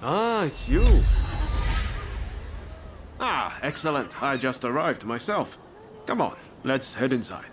Ah, it's you. Ah, excellent. I just arrived myself. Come on, let's head inside.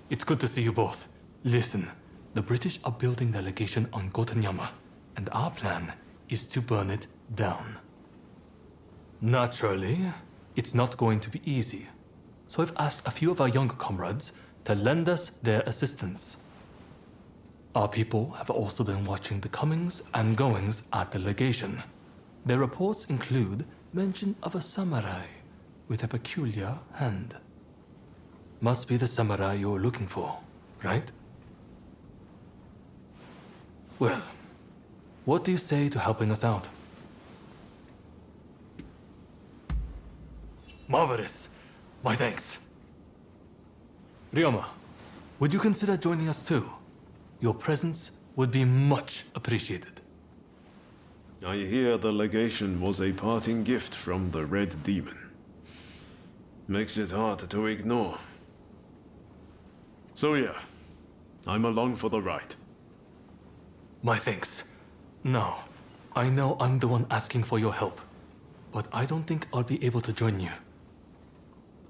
It's good to see you both. Listen, the British are building their legation on Gotenyama, and our plan is to burn it down. Naturally, it's not going to be easy, so I've asked a few of our younger comrades to lend us their assistance. Our people have also been watching the comings and goings at the legation. Their reports include mention of a samurai with a peculiar hand. Must be the samurai you're looking for, right? Well, what do you say to helping us out? Marvelous. My thanks. Ryoma, would you consider joining us too? Your presence would be much appreciated. I hear the legation was a parting gift from the Red Demon. Makes it hard to ignore. So yeah, I'm along for the ride. My thanks. Now, I know I'm the one asking for your help, but I don't think I'll be able to join you.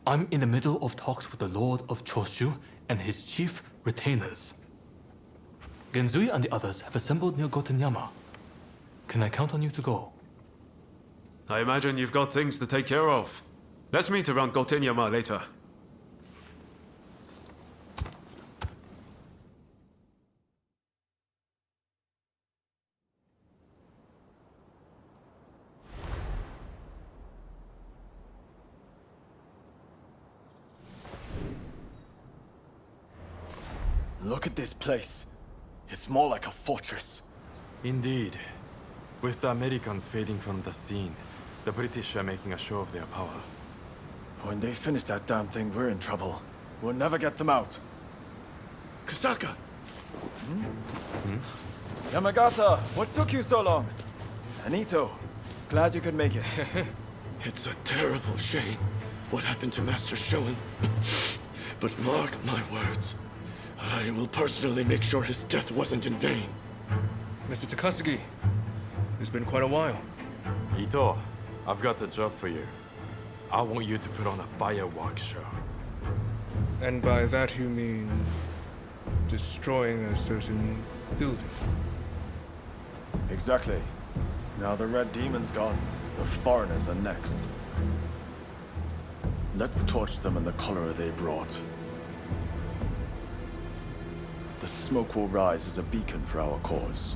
I'm in the middle of talks with the Lord of Choshu and his chief retainers. Genzui and the others have assembled near Gotenyama. Can I count on you to go? I imagine you've got things to take care of. Let's meet around Gotenyama later. Look at this place. It's more like a fortress. Indeed. With the Americans fading from the scene, the British are making a show of their power. When they finish that damn thing, we're in trouble. We'll never get them out. Kasaka! Yamagata, what took you so long? Anito, glad you could make it. It's a terrible shame what happened to Master Shogun. But mark my words. I will personally make sure his death wasn't in vain. Mr. Takasugi, it's been quite a while. Ito, I've got a job for you. I want you to put on a fireworks show. And by that you mean destroying a certain building. Exactly. Now the Red Demon's gone, the foreigners are next. Let's torch them in the color they brought. The smoke will rise as a beacon for our cause.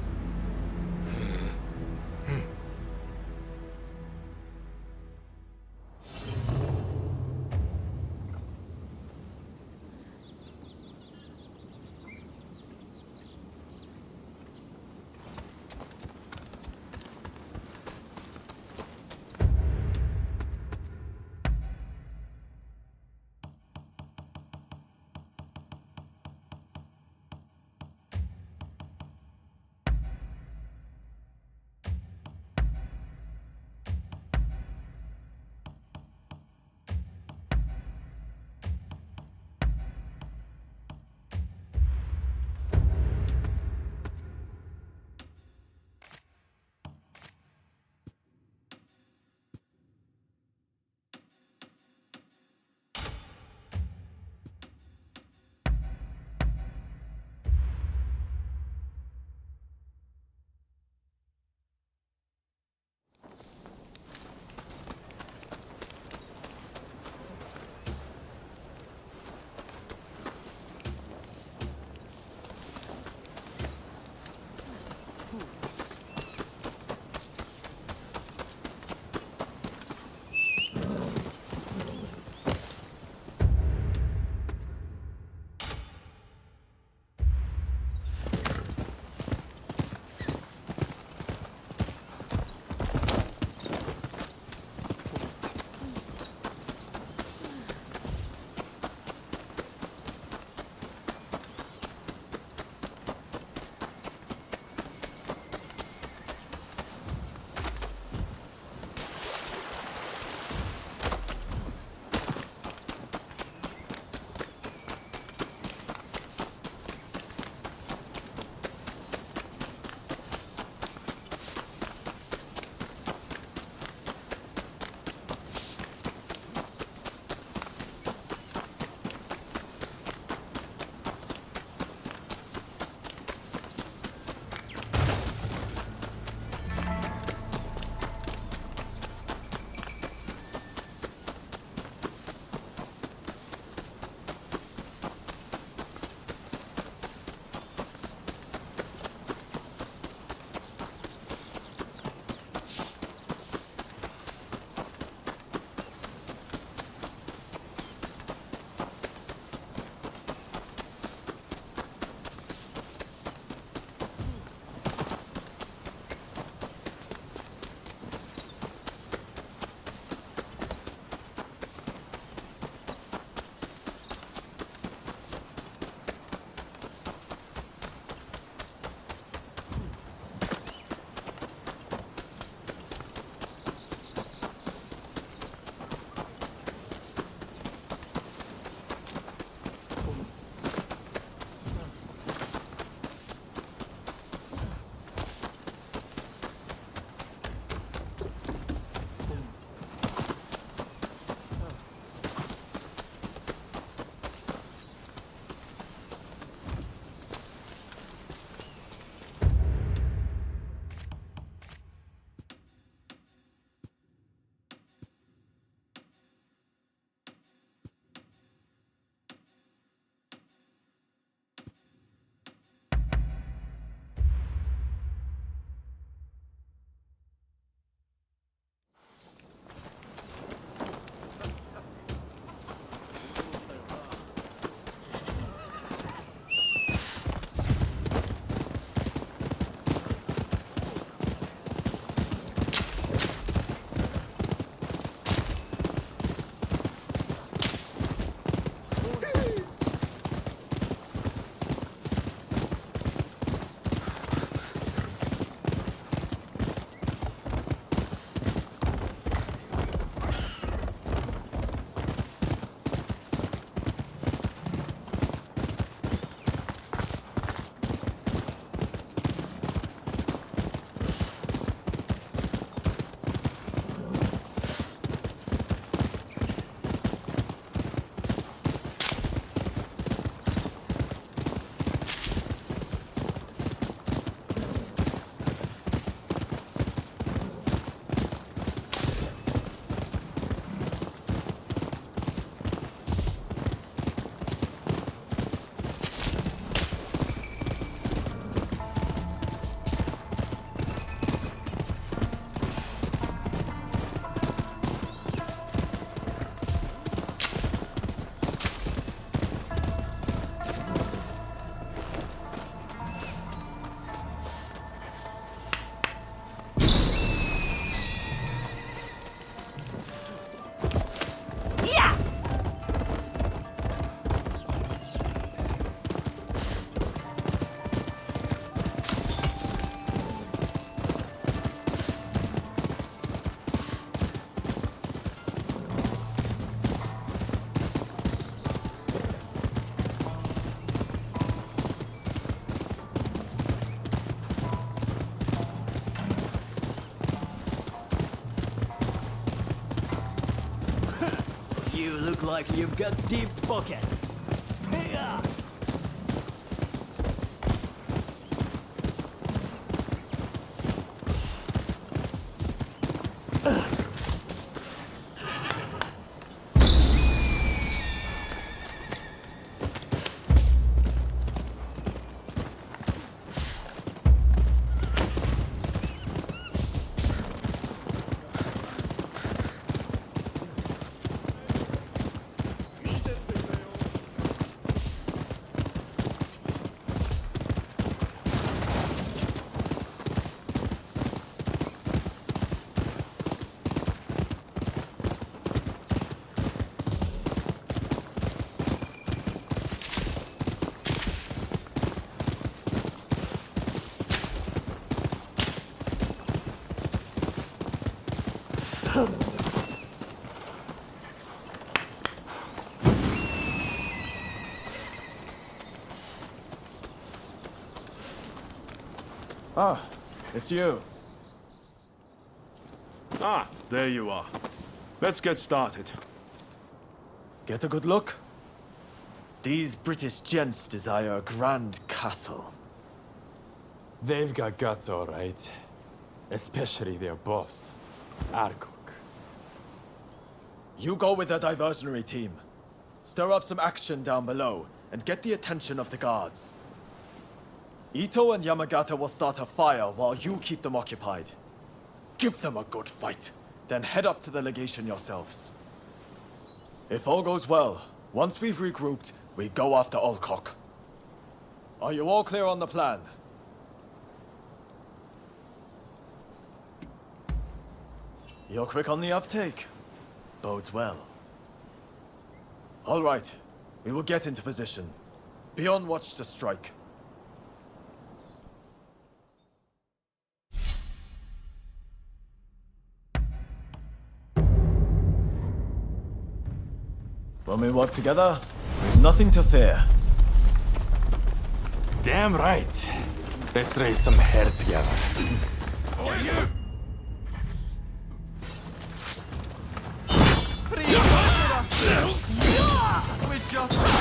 You look like you've got deep pockets. Hey-ya! Ah, it's you. Ah, there you are. Let's get started. Get a good look. These British gents desire a grand castle. They've got guts, all right. Especially their boss, Arkok. You go with the diversionary team. Stir up some action down below and get the attention of the guards. Ito and Yamagata will start a fire while you keep them occupied. Give them a good fight, then head up to the legation yourselves. If all goes well, once we've regrouped, we go after Alcock. Are you all clear on the plan? You're quick on the uptake. Bodes well. All right, we will get into position. Be on watch to strike. When we work together, we've nothing to fear. Damn right. Let's raise some hair together. Oh, you! We're just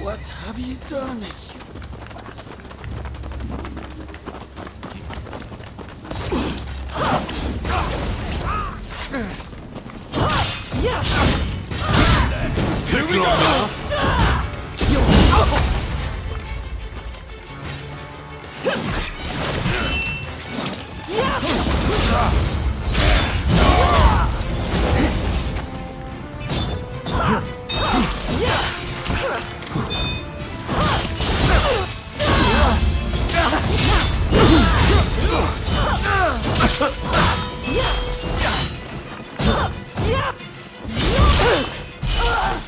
What have you done, you Here we go!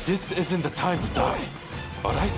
This isn't the time to die, alright?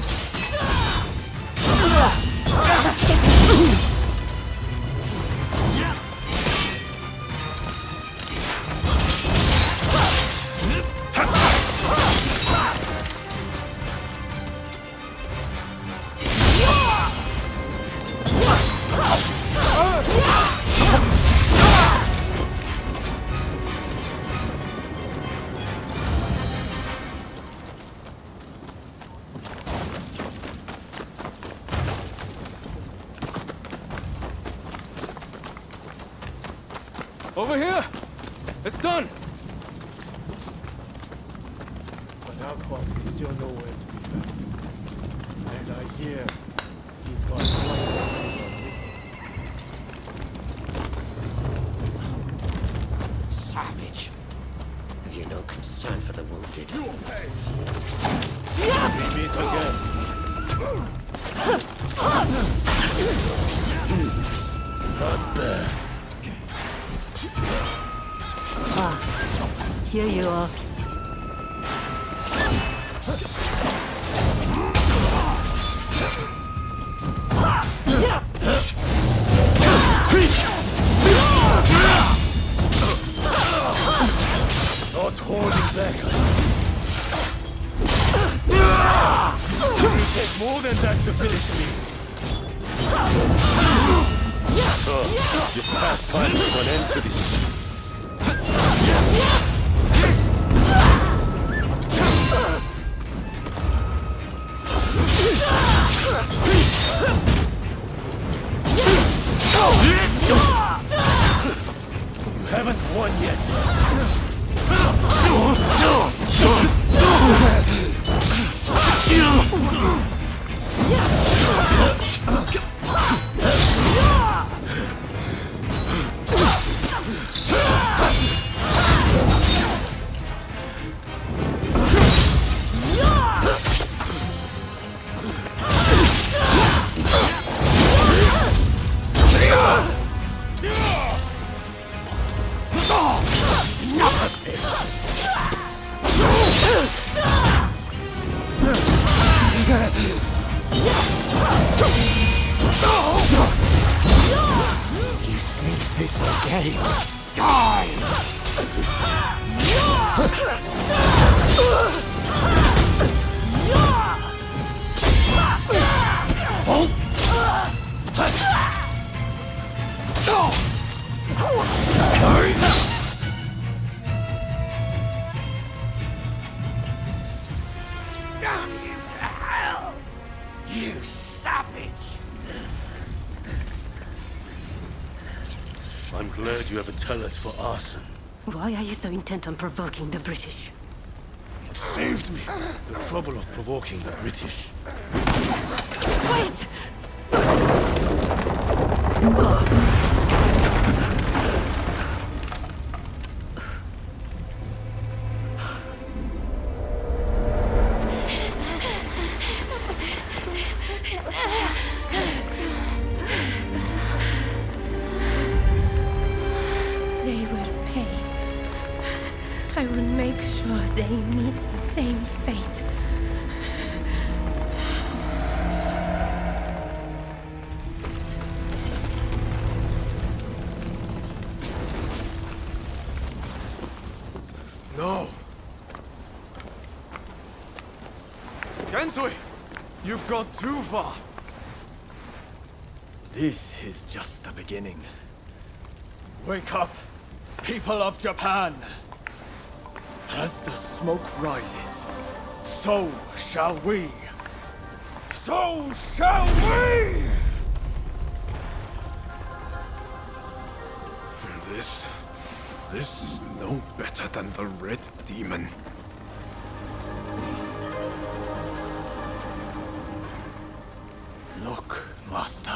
Over here! It's done! But Alcott is still nowhere to be found. And I hear he's got quite a favor with him. Savage. Have you no concern for the wounded? You will pay! We meet again. Not bad. Here you are. Not holding back. You take more than that to finish me. Your pastime is an end to this. You haven't won yet. I'm glad you have a talent for arson. Why are you so intent on provoking the British? It saved me the trouble of provoking the British. Wait! They will pay. I will make sure they meet the same fate. No! Gensui! You've gone too far! This is just the beginning. Wake up, people of Japan! As the smoke rises, so shall we! So shall we! This is no better than the Red Demon. Look, Master.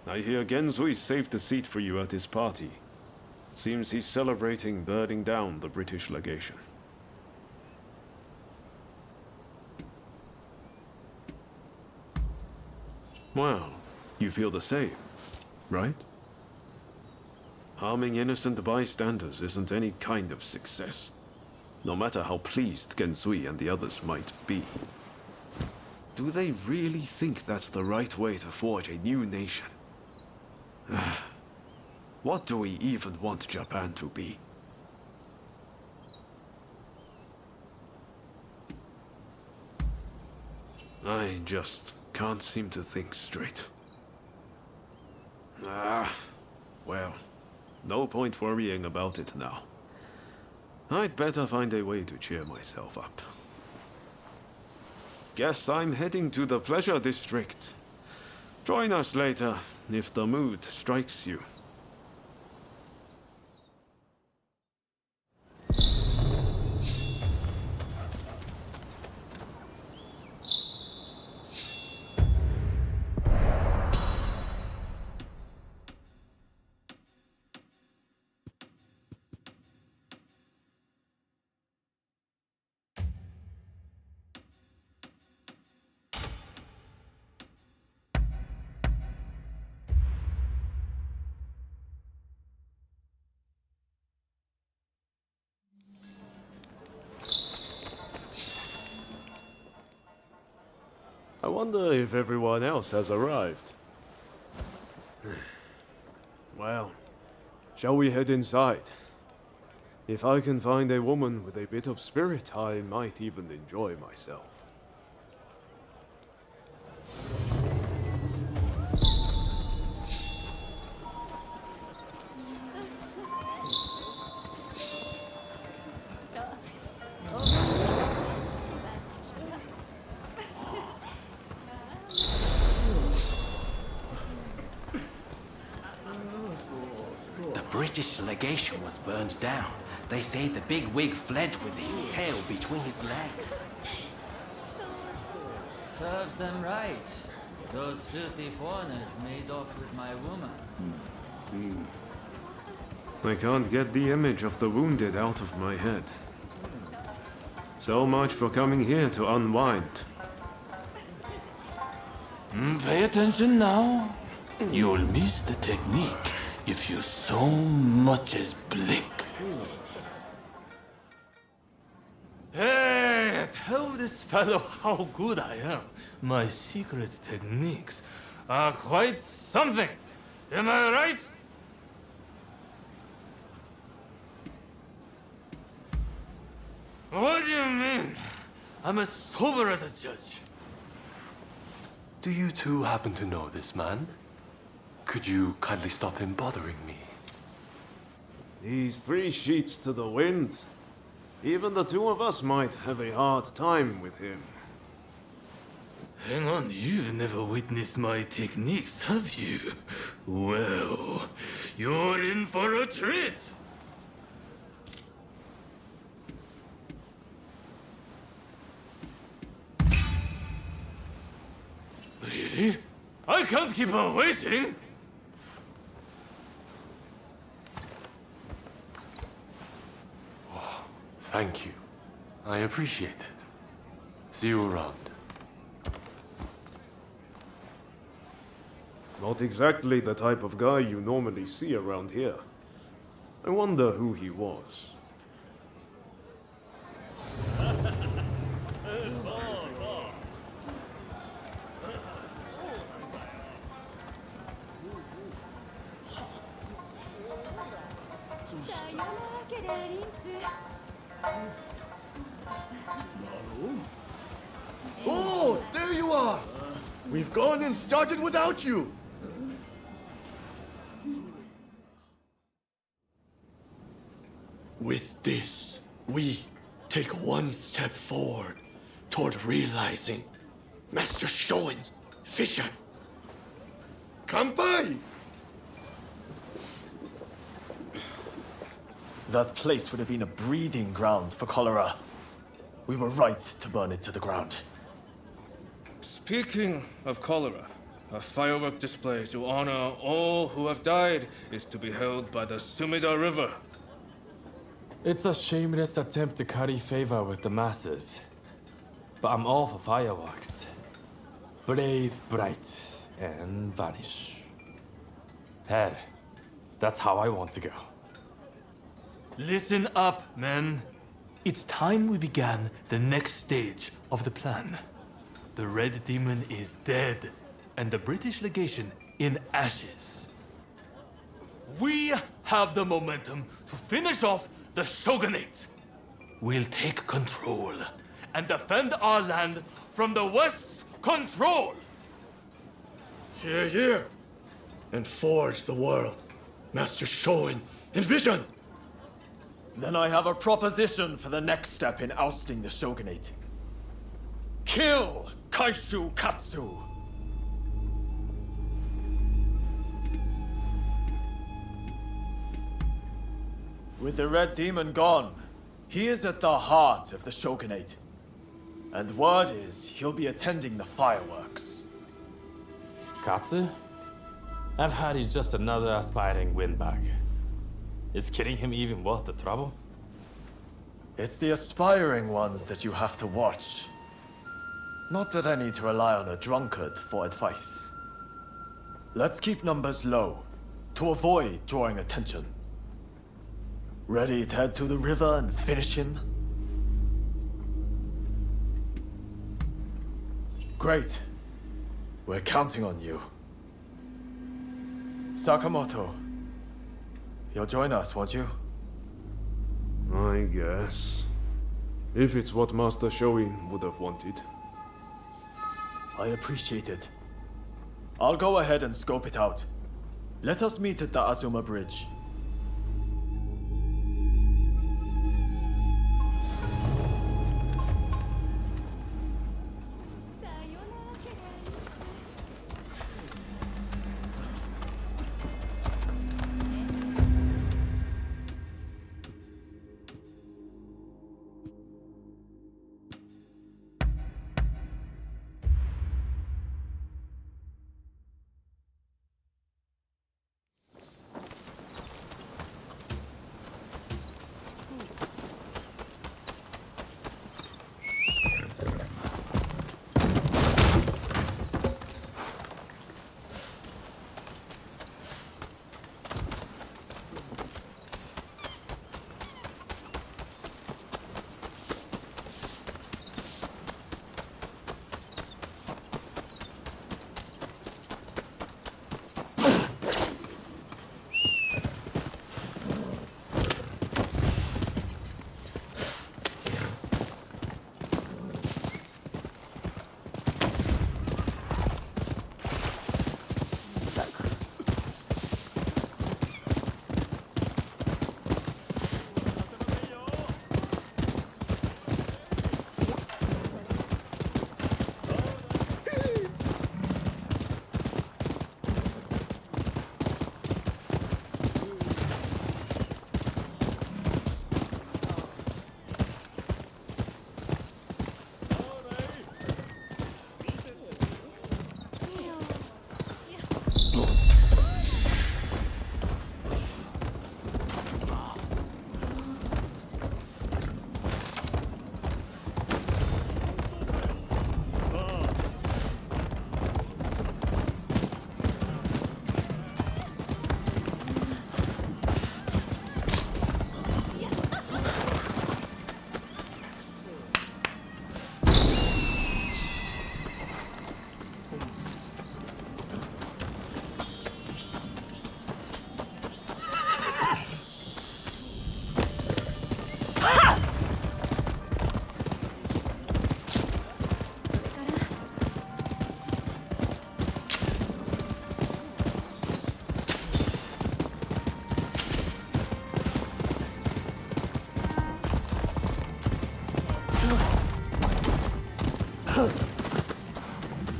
I hear Gensui saved a seat for you at his party. Seems he's celebrating burning down the British legation. Well, you feel the same, right? Harming innocent bystanders isn't any kind of success, no matter how pleased Gensui and the others might be. Do they really think that's the right way to forge a new nation? What do we even want Japan to be? I just can't seem to think straight. Well, no point worrying about it now. I'd better find a way to cheer myself up. Guess I'm heading to the Pleasure District. Join us later, if the mood strikes you. I wonder if everyone else has arrived. Well, shall we head inside? If I can find a woman with a bit of spirit, I might even enjoy myself. The British legation was burned down. They say the big wig fled with his tail between his legs. Serves them right. Those filthy foreigners made off with my woman. I can't get the image of the wounded out of my head. So much for coming here to unwind. Pay attention now. You'll miss the technique if you so much as blink. Hey, tell this fellow how good I am. My secret techniques are quite something. Am I right? What do you mean? I'm as sober as a judge. Do you two happen to know this man? Could you kindly stop him bothering me? He's 3 sheets to the wind. Even the two of us might have a hard time with him. Hang on, you've never witnessed my techniques, have you? Well, you're in for a treat. Really? I can't keep on waiting! Oh, thank you. I appreciate it. See you around. Not exactly the type of guy you normally see around here. I wonder who he was. Oh, there you are! We've gone and started without you! With this, we take one step forward toward realizing Master Shogun's vision. Kanpai! That place would have been a breeding ground for cholera. We were right to burn it to the ground. Speaking of cholera, a firework display to honor all who have died is to be held by the Sumida River. It's a shameless attempt to curry favor with the masses. But I'm all for fireworks. Blaze bright and vanish. Head. That's how I want to go. Listen up, men. It's time we began the next stage of the plan. The Red Demon is dead, and the British legation in ashes. We have the momentum to finish off the Shogunate. We'll take control and defend our land from the West's control. Hear, hear. And forge the world. Master Shogun, envision! Then I have a proposition for the next step in ousting the Shogunate. Kill Kaishu Katsu! With the Red Demon gone, he is at the heart of the Shogunate. And word is he'll be attending the fireworks. Katsu? I've heard he's just another aspiring windbag. Is killing him even worth the trouble? It's the aspiring ones that you have to watch. Not that I need to rely on a drunkard for advice. Let's keep numbers low, to avoid drawing attention. Ready to head to the river and finish him? Great. We're counting on you. Sakamoto, you'll join us, won't you? I guess. If it's what Master Shogun would have wanted. I appreciate it. I'll go ahead and scope it out. Let us meet at the Azuma Bridge.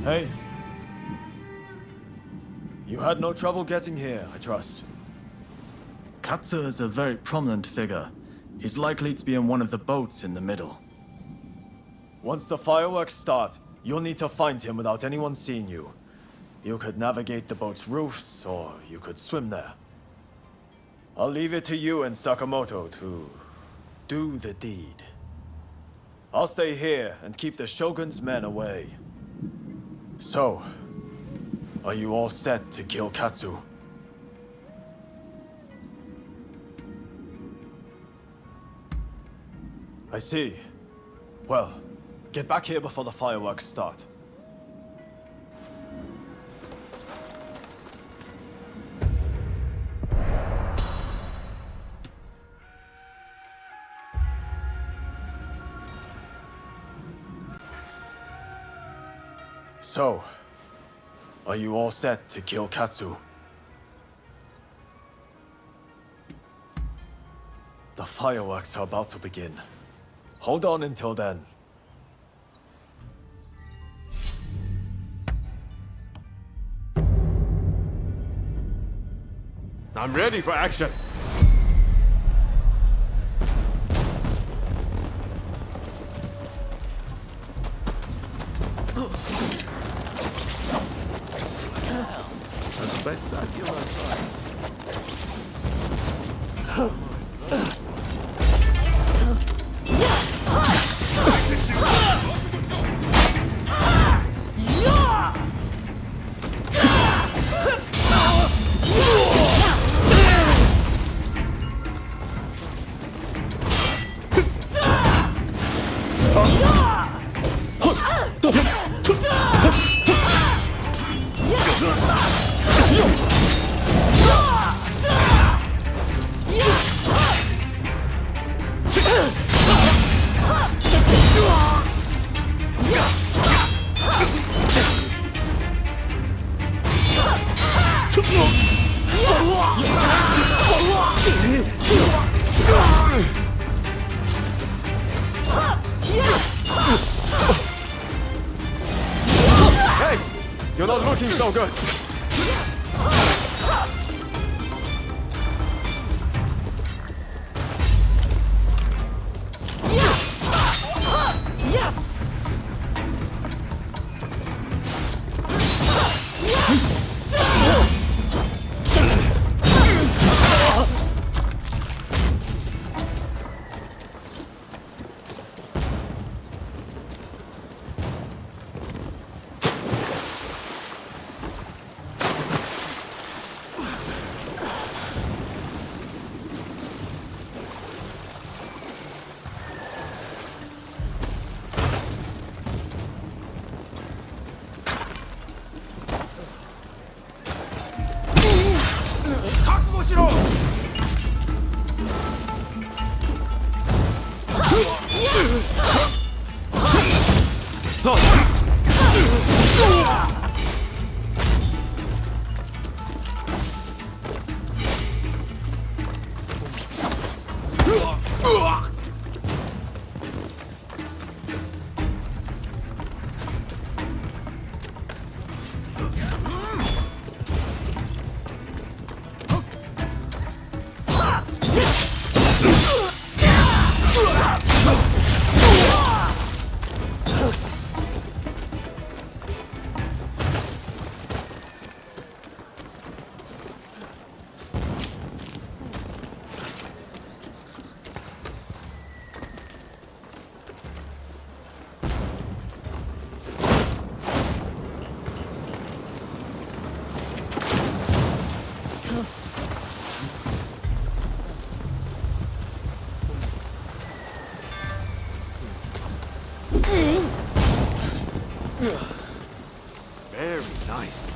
Hey. You had no trouble getting here, I trust. Katsu is a very prominent figure. He's likely to be in one of the boats in the middle. Once the fireworks start, you'll need to find him without anyone seeing you. You could navigate the boat's roofs, or you could swim there. I'll leave it to you and Sakamoto to do the deed. I'll stay here and keep the Shogun's men away. So, Are you all set to kill Katsu? I see. Well, get back here before the fireworks start. So, are you all set to kill Katsu? The fireworks are about to begin. Hold on until then. I'm ready for action. Hey! You're not looking so good. Very nice.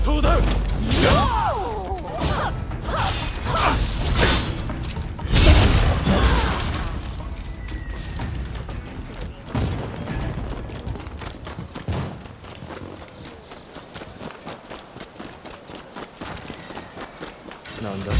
頭だ。なんだ。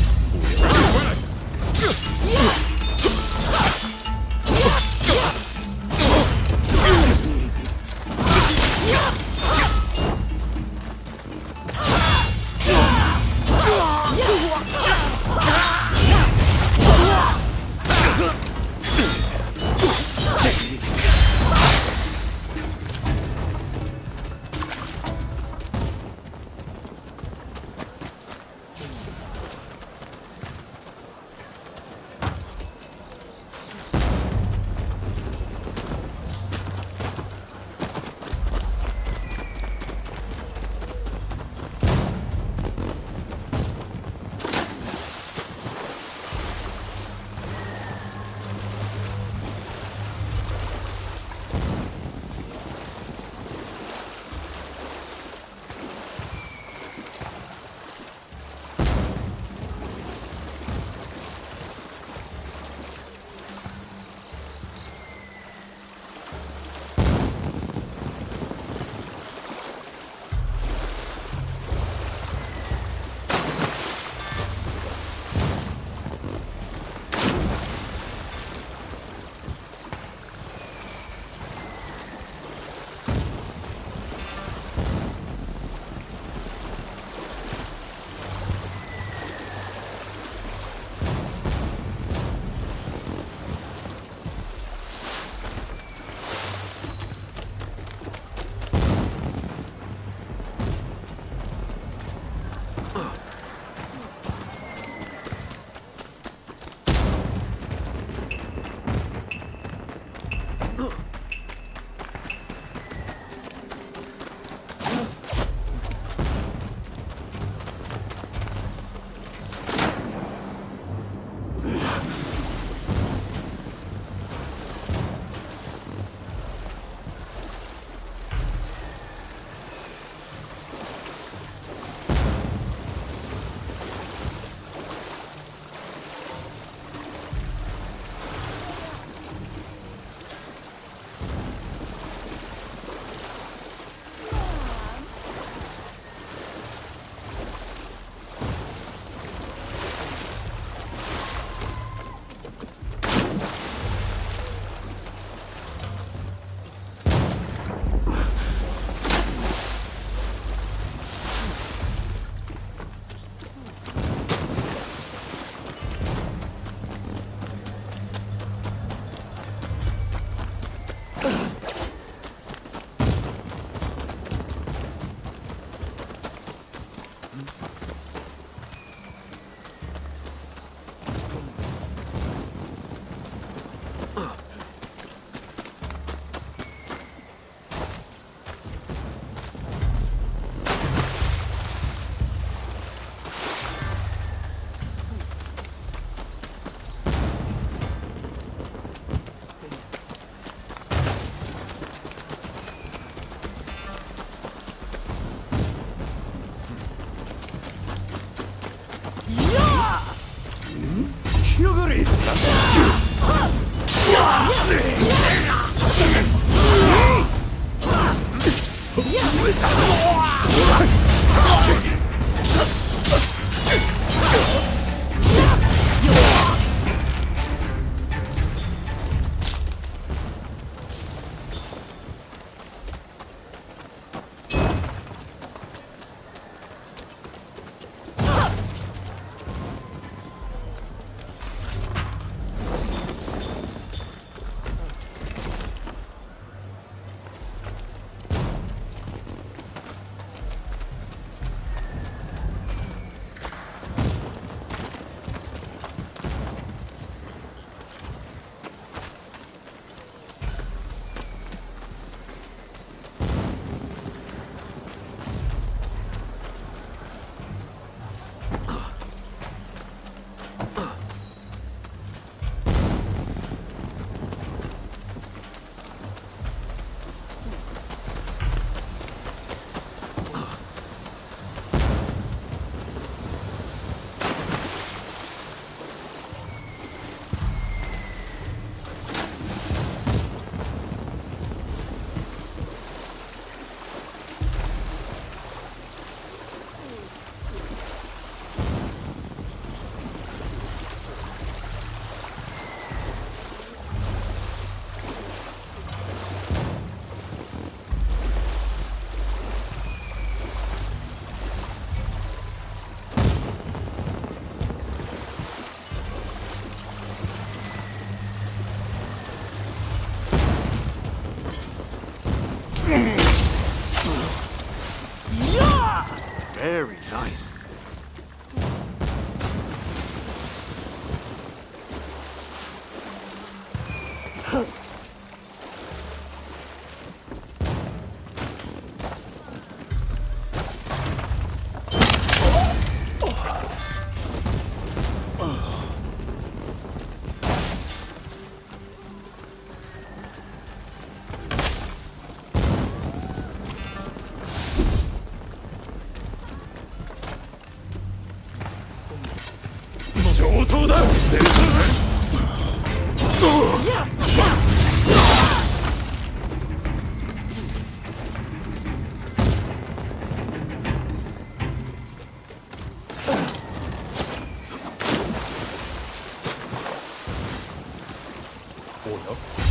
Very nice.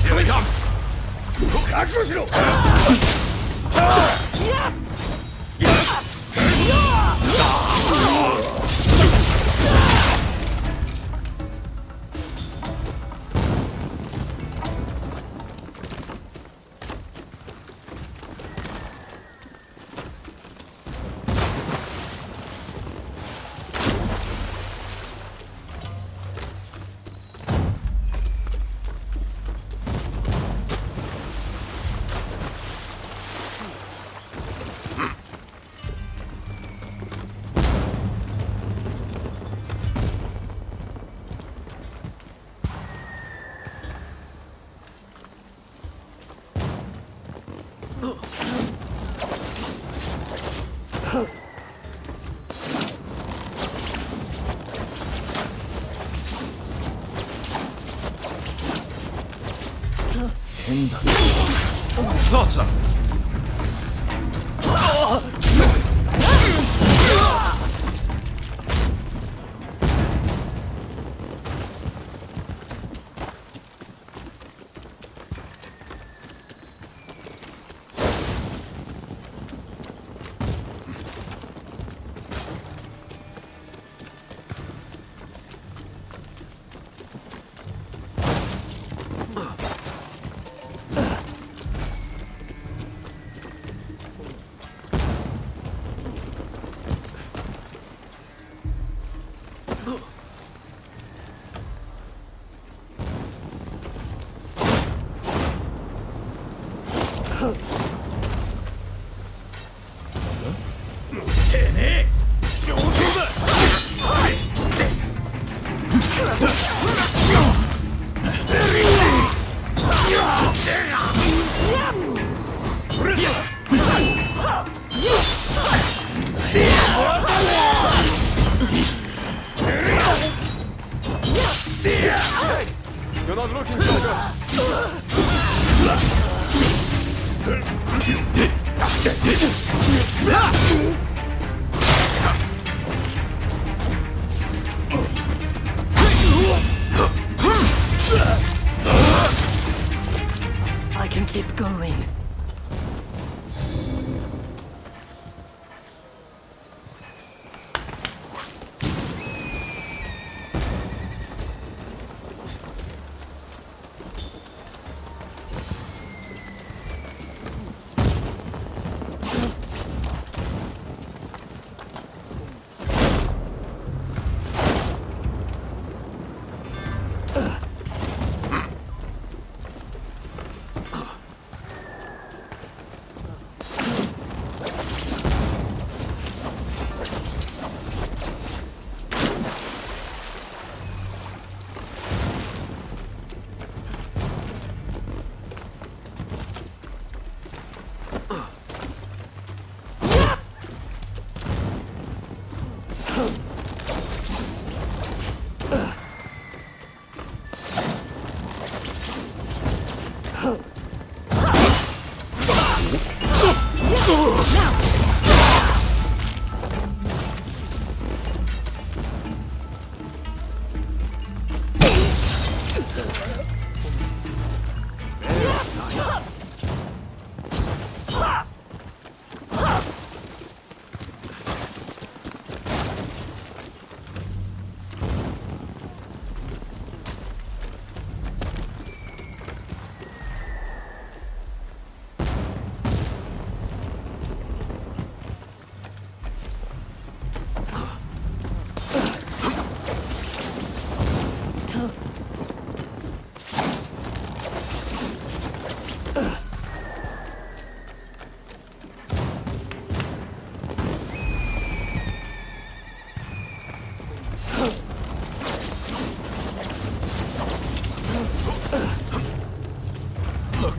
Here they come! 각서시로! Thought so. You're not looking so good. I can keep going.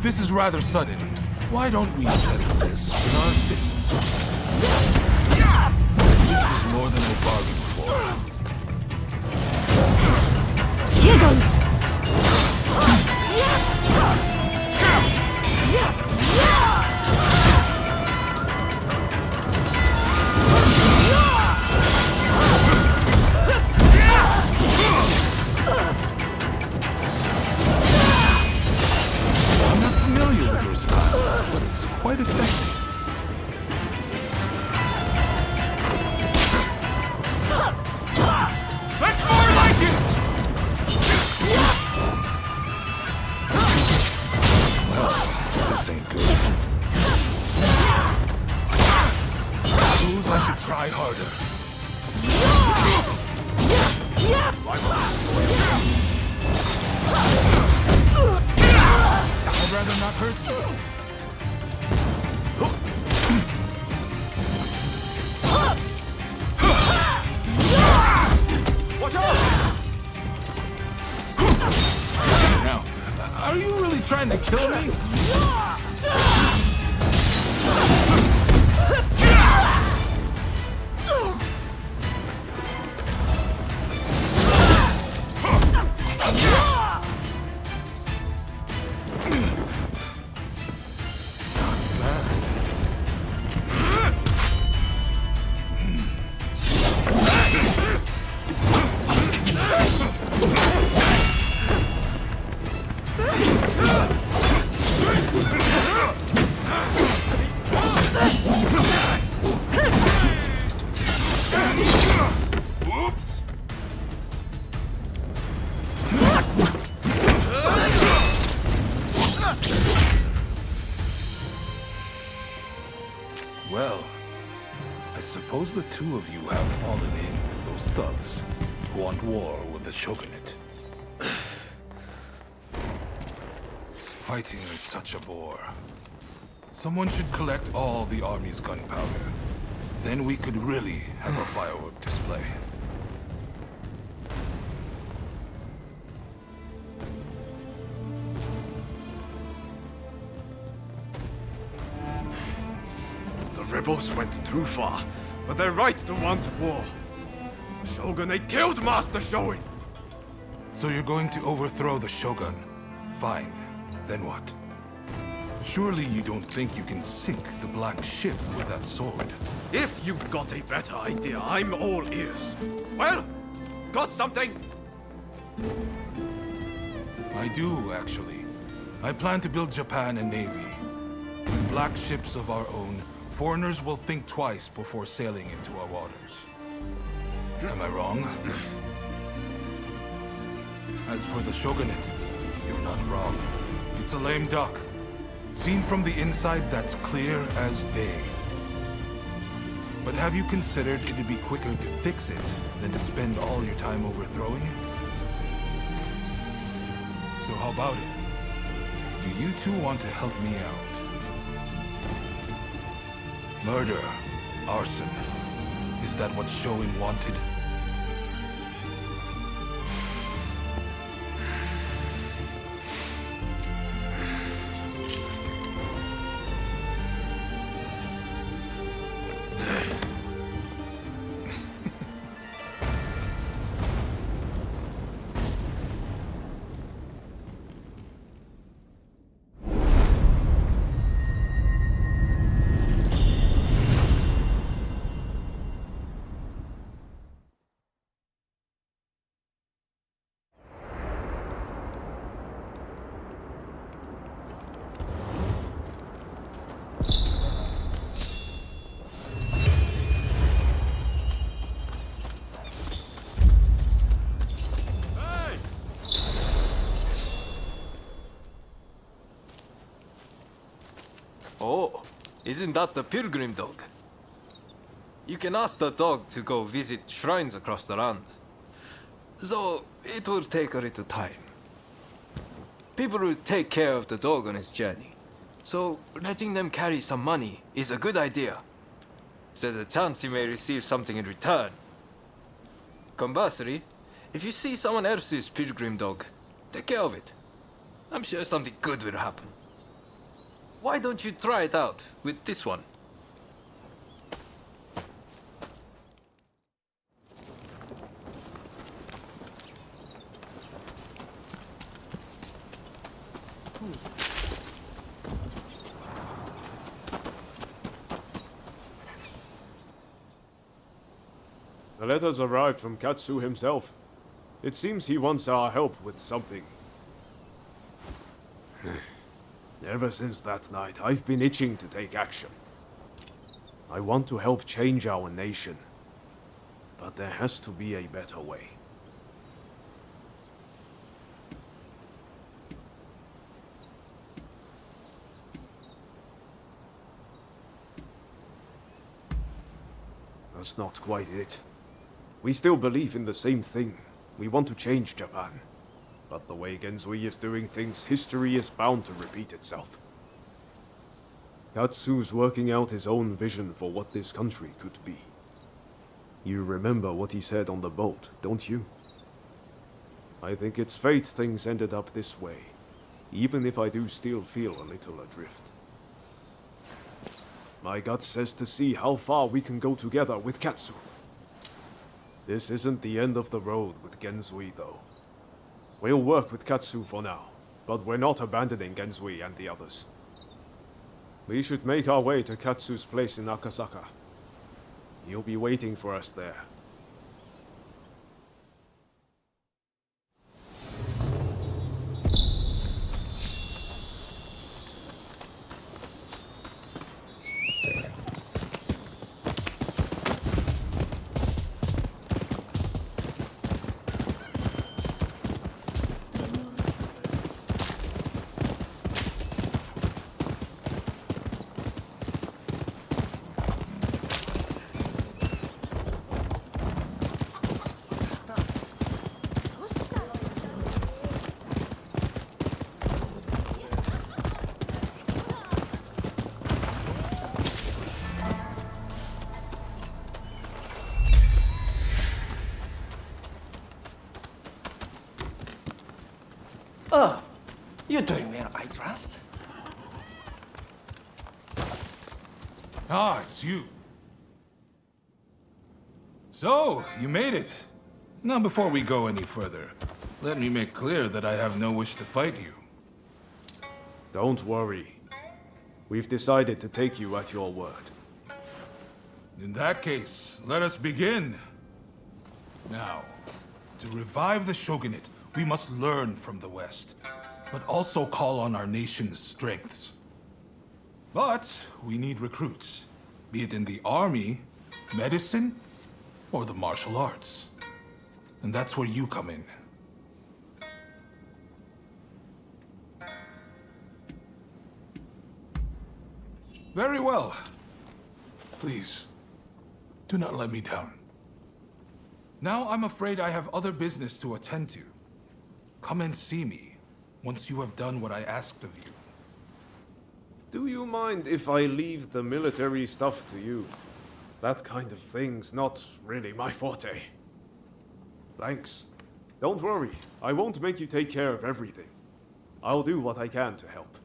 this is rather sudden. Why don't we settle this with our fists? This is more than I bargained for. Here goes! I'm not familiar with your style, but it's quite effective. That's more like it! Well, this ain't good. Suppose I should try harder. I'd rather not hurt you. Watch out! Now, are you really trying to kill me? Oops. Well, I suppose the two of you have fallen in with those thugs who want war with the Shogunate. Fighting is such a bore. Someone should collect all the army's gunpowder. Then we could really have a firework display. The rebels went too far, but they're right to want war. The Shogunate killed Master Shogun! So you're going to overthrow the Shogun? Fine. Then what? Surely you don't think you can sink the Black Ship with that sword? If you've got a better idea, I'm all ears. Well, got something? I do, actually. I plan to build Japan a navy. With black ships of our own, foreigners will think twice before sailing into our waters. Am I wrong? As for the Shogunate, you're not wrong. It's a lame duck. Seen from the inside, that's clear as day. But have you considered it'd be quicker to fix it than to spend all your time overthrowing it? So how about it? Do you two want to help me out? Murder, arson. Is that what Shogun wanted? Oh, isn't that the pilgrim dog? You can ask the dog to go visit shrines across the land. Though it will take a little time. People will take care of the dog on its journey. So letting them carry some money is a good idea. There's a chance you may receive something in return. Conversely, if you see someone else's pilgrim dog, take care of it. I'm sure something good will happen. Why don't you try it out with this one? The letters arrived from Katsu himself. It seems he wants our help with something. Ever since that night, I've been itching to take action. I want to help change our nation. But there has to be a better way. That's not quite it. We still believe in the same thing. We want to change Japan. But the way Genzui is doing things, history is bound to repeat itself. Katsu's working out his own vision for what this country could be. You remember what he said on the boat, don't you? I think it's fate things ended up this way, even if I do still feel a little adrift. My gut says to see how far we can go together with Katsu. This isn't the end of the road with Genzui, though. We'll work with Katsu for now, but we're not abandoning Genzui and the others. We should make our way to Katsu's place in Akasaka. He'll be waiting for us there. Oh, you're doing well, I trust. Ah, it's you. So, you made it. Now, before we go any further, let me make clear that I have no wish to fight you. Don't worry. We've decided to take you at your word. In that case, let us begin. Now, to revive the shogunate, we must learn from the West, but also call on our nation's strengths. But we need recruits, be it in the army, medicine, or the martial arts. And that's where you come in. Very well. Please, do not let me down. Now I'm afraid I have other business to attend to. Come and see me once you have done what I asked of you. Do you mind if I leave the military stuff to you? That kind of thing's not really my forte. Thanks. Don't worry, I won't make you take care of everything. I'll do what I can to help.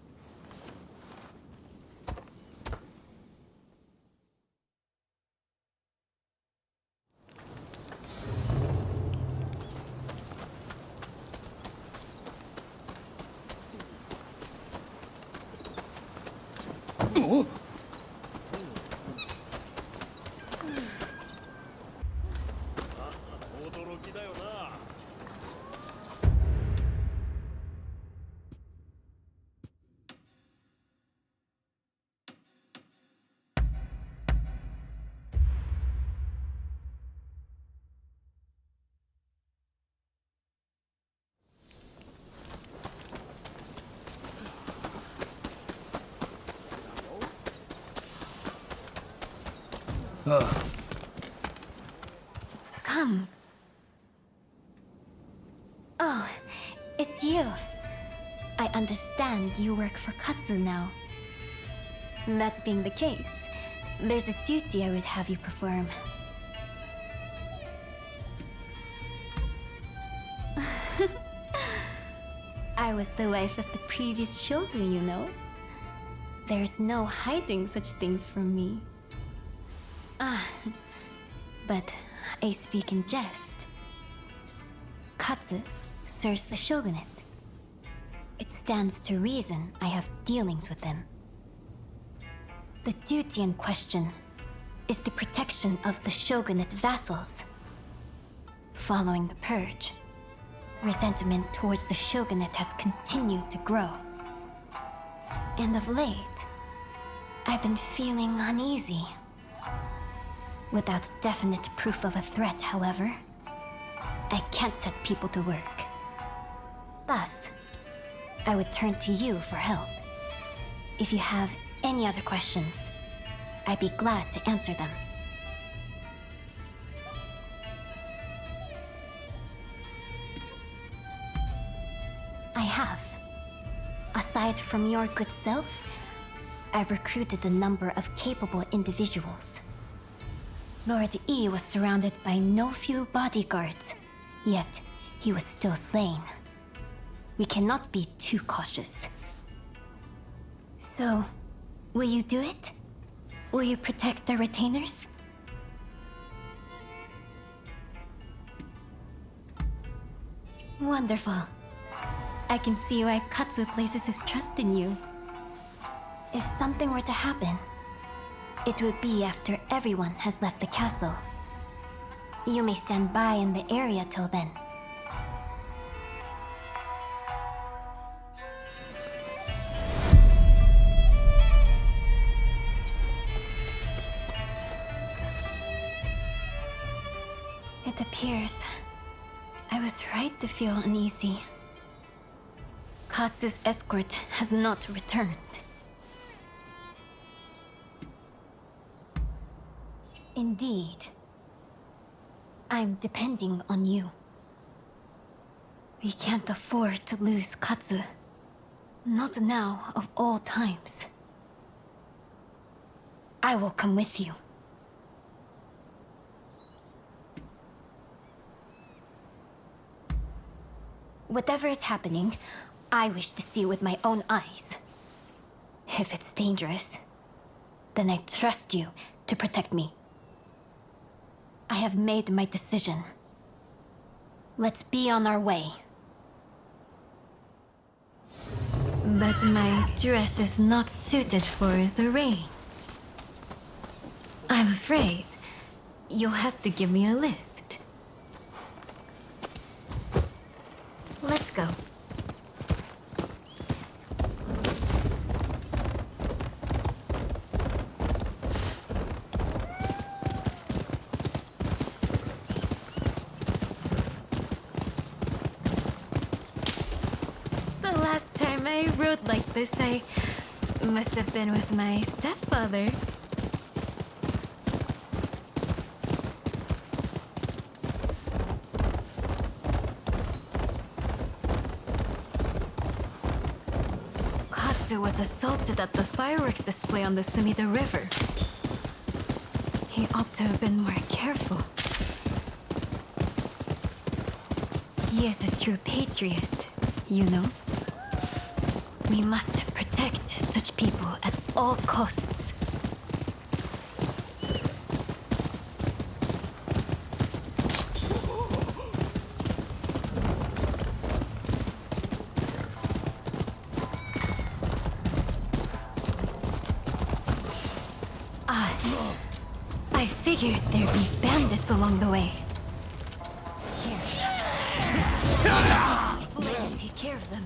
Come. Oh, it's you. I understand you work for Katsu now. That being the case, there's a duty I would have you perform. I was the wife of the previous shogun, you know. There's no hiding such things from me. But I speak in jest. Katsu serves the shogunate. It stands to reason I have dealings with them. The duty in question is the protection of the shogunate vassals. Following the purge, resentment towards the shogunate has continued to grow. And of late, I've been feeling uneasy. Without definite proof of a threat, however, I can't set people to work. Thus, I would turn to you for help. If you have any other questions, I'd be glad to answer them. I have. Aside from your good self, I've recruited a number of capable individuals. Lord Yi was surrounded by no few bodyguards, yet he was still slain. We cannot be too cautious. So, will you do it? Will you protect our retainers? Wonderful. I can see why Katsu places his trust in you. If something were to happen, it would be after everyone has left the castle. You may stand by in the area till then. It appears I was right to feel uneasy. Katsu's escort has not returned. Indeed. I'm depending on you. We can't afford to lose Katsu. Not now, of all times. I will come with you. Whatever is happening, I wish to see with my own eyes. If it's dangerous, then I trust you to protect me. I have made my decision. Let's be on our way. But my dress is not suited for the rains. I'm afraid you'll have to give me a lift. Let's go. The last time I rode like this, I must have been with my stepfather. Was assaulted at the fireworks display on the Sumida River. He ought to have been more careful. He is a true patriot, you know. We must protect such people at all costs. I figured there'd be bandits along the way. Here. Let me take care of them.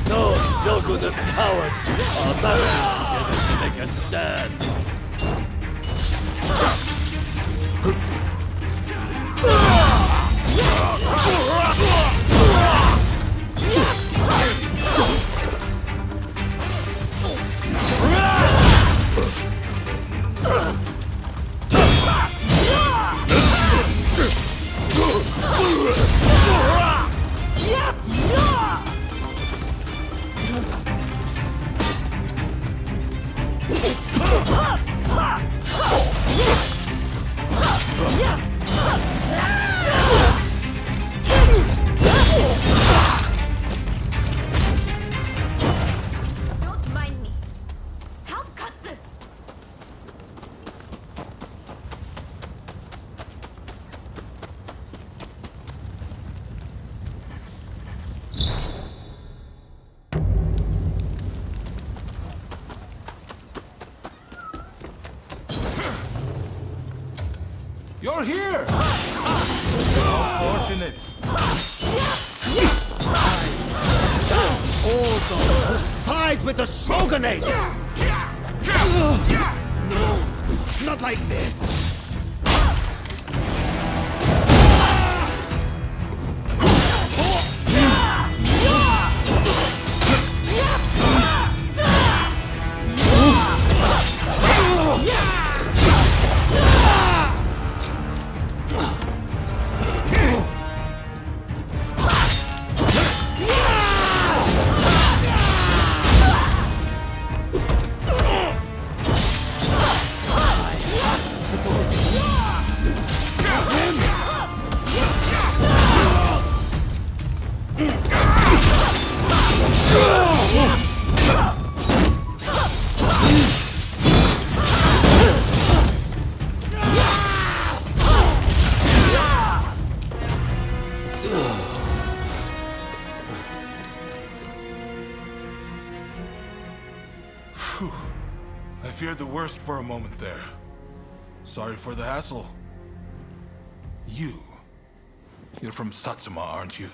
No Shogun of cowards are married together to make a stand. You're here! How fortunate! All those who side with the Shogunate! No, not like this! I feared the worst for a moment there. Sorry for the hassle. You're from Satsuma, aren't you?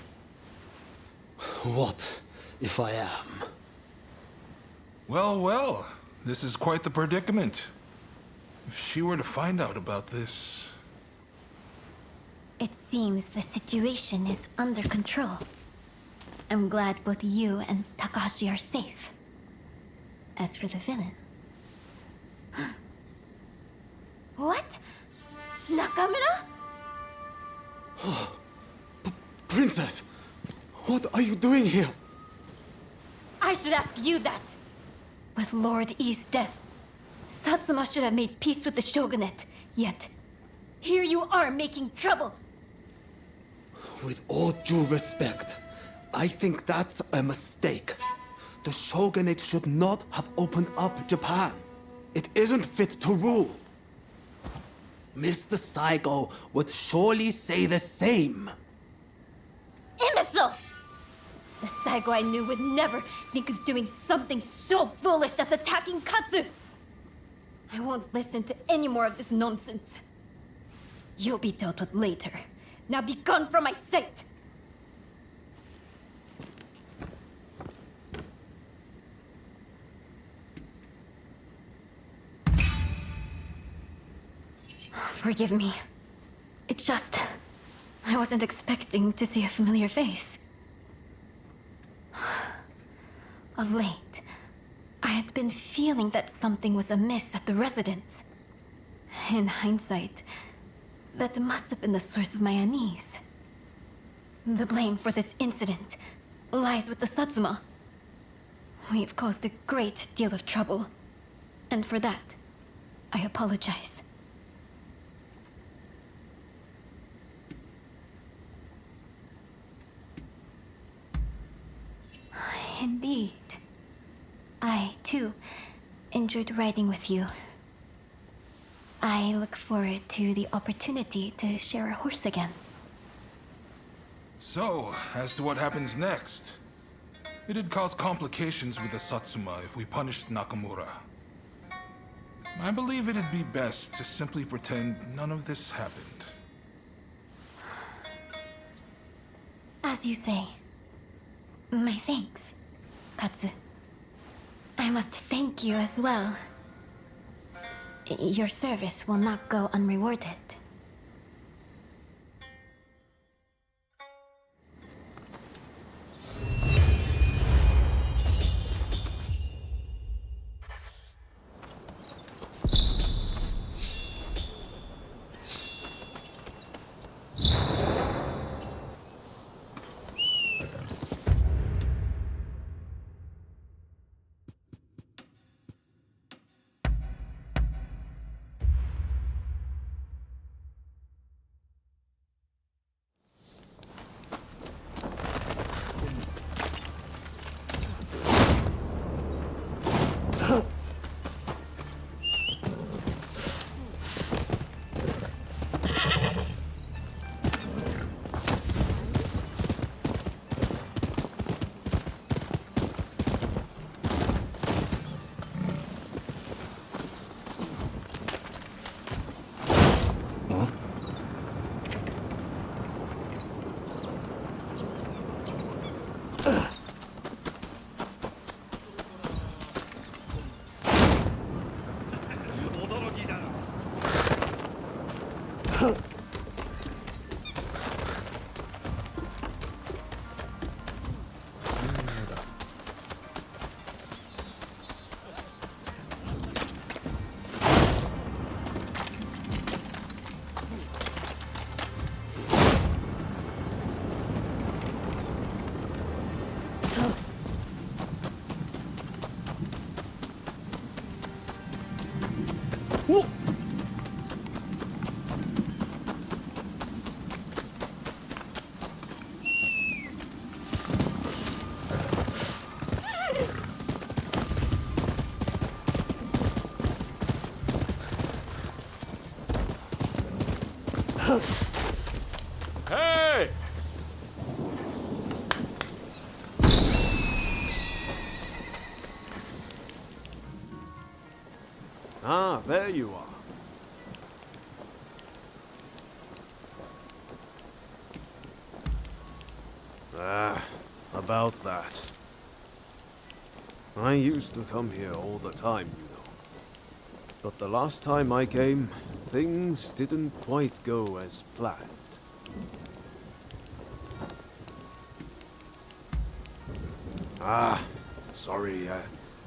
What if I am? Well, well, this is quite the predicament. If she were to find out about this... It seems the situation is under control. I'm glad both you and Takahashi are safe. As for the villain... What? Nakamura? Princess! What are you doing here? I should ask you that. With Lord I's death, Satsuma should have made peace with the Shogunate. Yet, here you are making trouble. With all due respect, I think that's a mistake. The Shogunate should not have opened up Japan. It isn't fit to rule. Mr. Saigo would surely say the same. Imbecile! The Saigo I knew would never think of doing something so foolish as attacking Katsu. I won't listen to any more of this nonsense. You'll be dealt with later. Now be gone from my sight! Forgive me. It's just... I wasn't expecting to see a familiar face. Of late, I had been feeling that something was amiss at the residence. In hindsight, that must have been the source of my unease. The blame for this incident lies with the Satsuma. We've caused a great deal of trouble, and for that, I apologize. Indeed. I, too, enjoyed riding with you. I look forward to the opportunity to share a horse again. So, as to what happens next. It'd cause complications with the Satsuma if we punished Nakamura. I believe it'd be best to simply pretend none of this happened. As you say. My thanks, Katsu. I must thank you as well. Your service will not go unrewarded. Hey! Ah, there you are. About that. I used to come here all the time, you know. But the last time I came, things didn't quite go as planned. Sorry,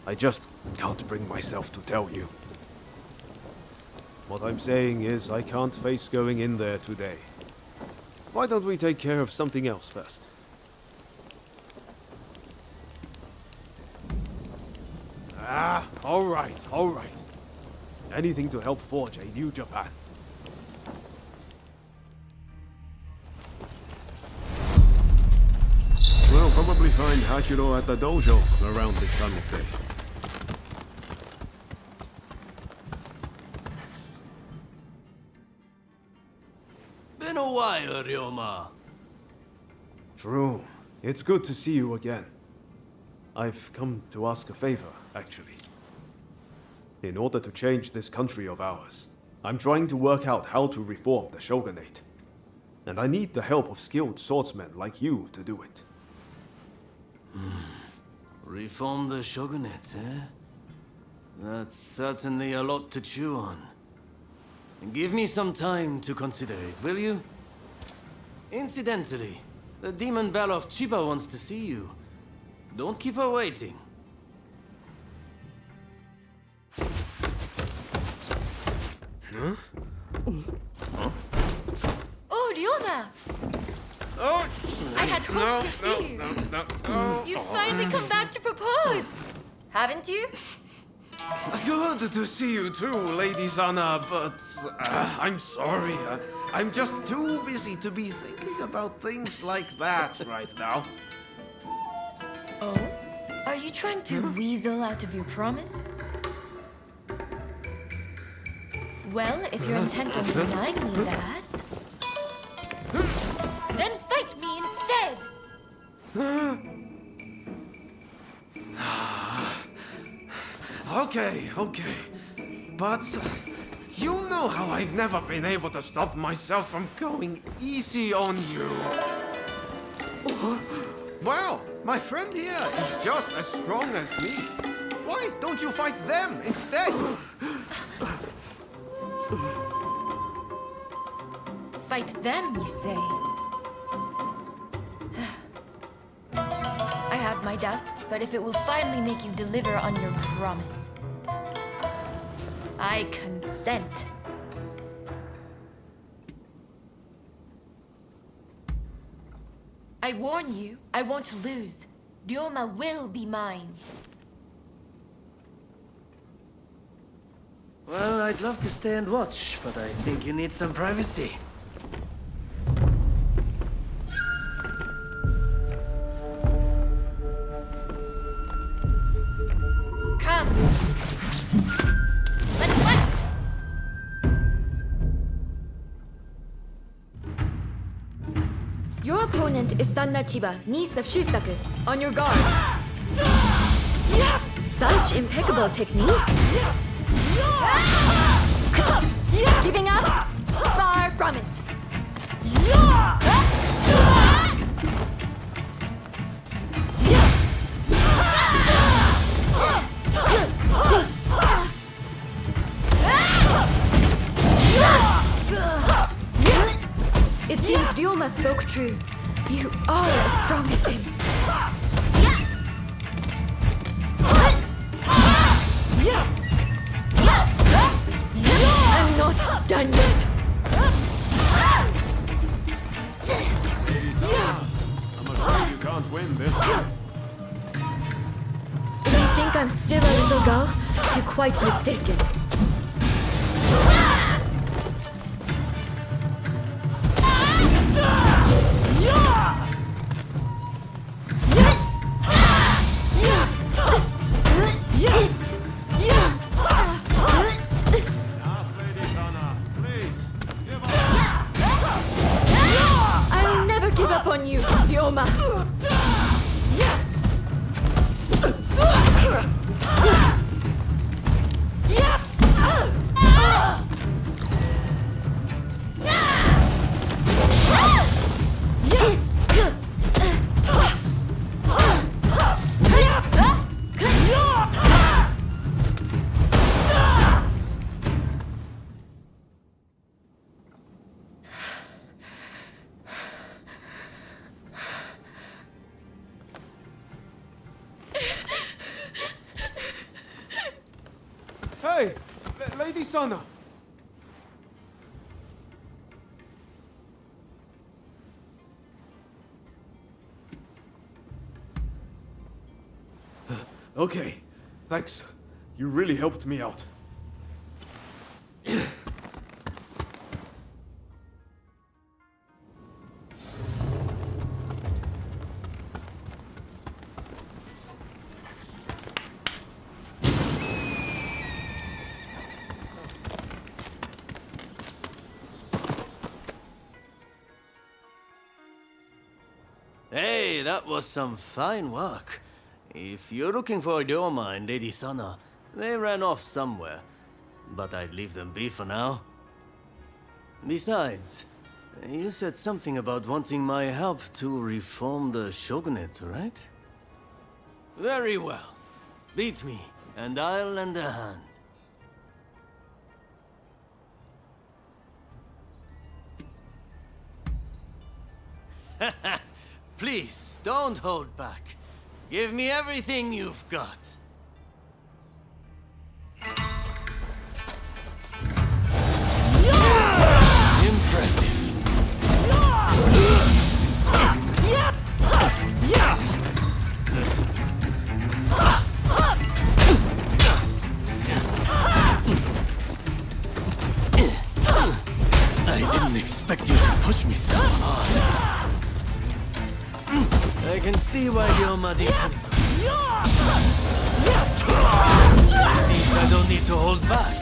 I just can't bring myself to tell you. What I'm saying is I can't face going in there today. Why don't we take care of something else first? All right. Anything to help forge a new Japan. We'll probably find Hachiro at the dojo around this time of day. Been a while, Ryoma. True. It's good to see you again. I've come to ask a favor, actually. In order to change this country of ours, I'm trying to work out how to reform the shogunate. And I need the help of skilled swordsmen like you to do it. Reform the shogunate, eh? That's certainly a lot to chew on. Give me some time to consider it, will you? Incidentally, the demon belle of Chiba wants to see you. Don't keep her waiting. Oh, Ryoma! Oh, I had hoped to see you. No. You've finally come back to propose, haven't you? Good to see you too, Lady Sana, but I'm sorry. I'm just too busy to be thinking about things like that right now. Oh? Are you trying to weasel out of your promise? Well, if you're intent on denying me that, then fight me instead! Okay. But you know how I've never been able to stop myself from going easy on you. Well, my friend here is just as strong as me. Why don't you fight them instead? Fight them, you say? I have my doubts, but if it will finally make you deliver on your promise, I consent. I warn you, I won't lose. Ryoma will be mine. Well, I'd love to stay and watch, but I think you need some privacy. Come! Let's fight! Your opponent is Sanna Chiba, niece of Shusaku. On your guard. Such impeccable technique. Giving up? Far from it. It seems Ryoma spoke true. You are as strong as him. I'm not done yet. I'm afraid you can't win this. If you think I'm still a little girl, you're quite mistaken. Hey! Lady Sana! Okay, thanks. You really helped me out. Hey, that was some fine work. If you're looking for Ryoma and Lady Sana, they ran off somewhere. But I'd leave them be for now. Besides, you said something about wanting my help to reform the Shogunate, right? Very well. Beat me, and I'll lend a hand. Please, don't hold back. Give me everything you've got. Impressive. I didn't expect you to push me so hard. I can see why Ryoma depends on me. Seems I don't need to hold back.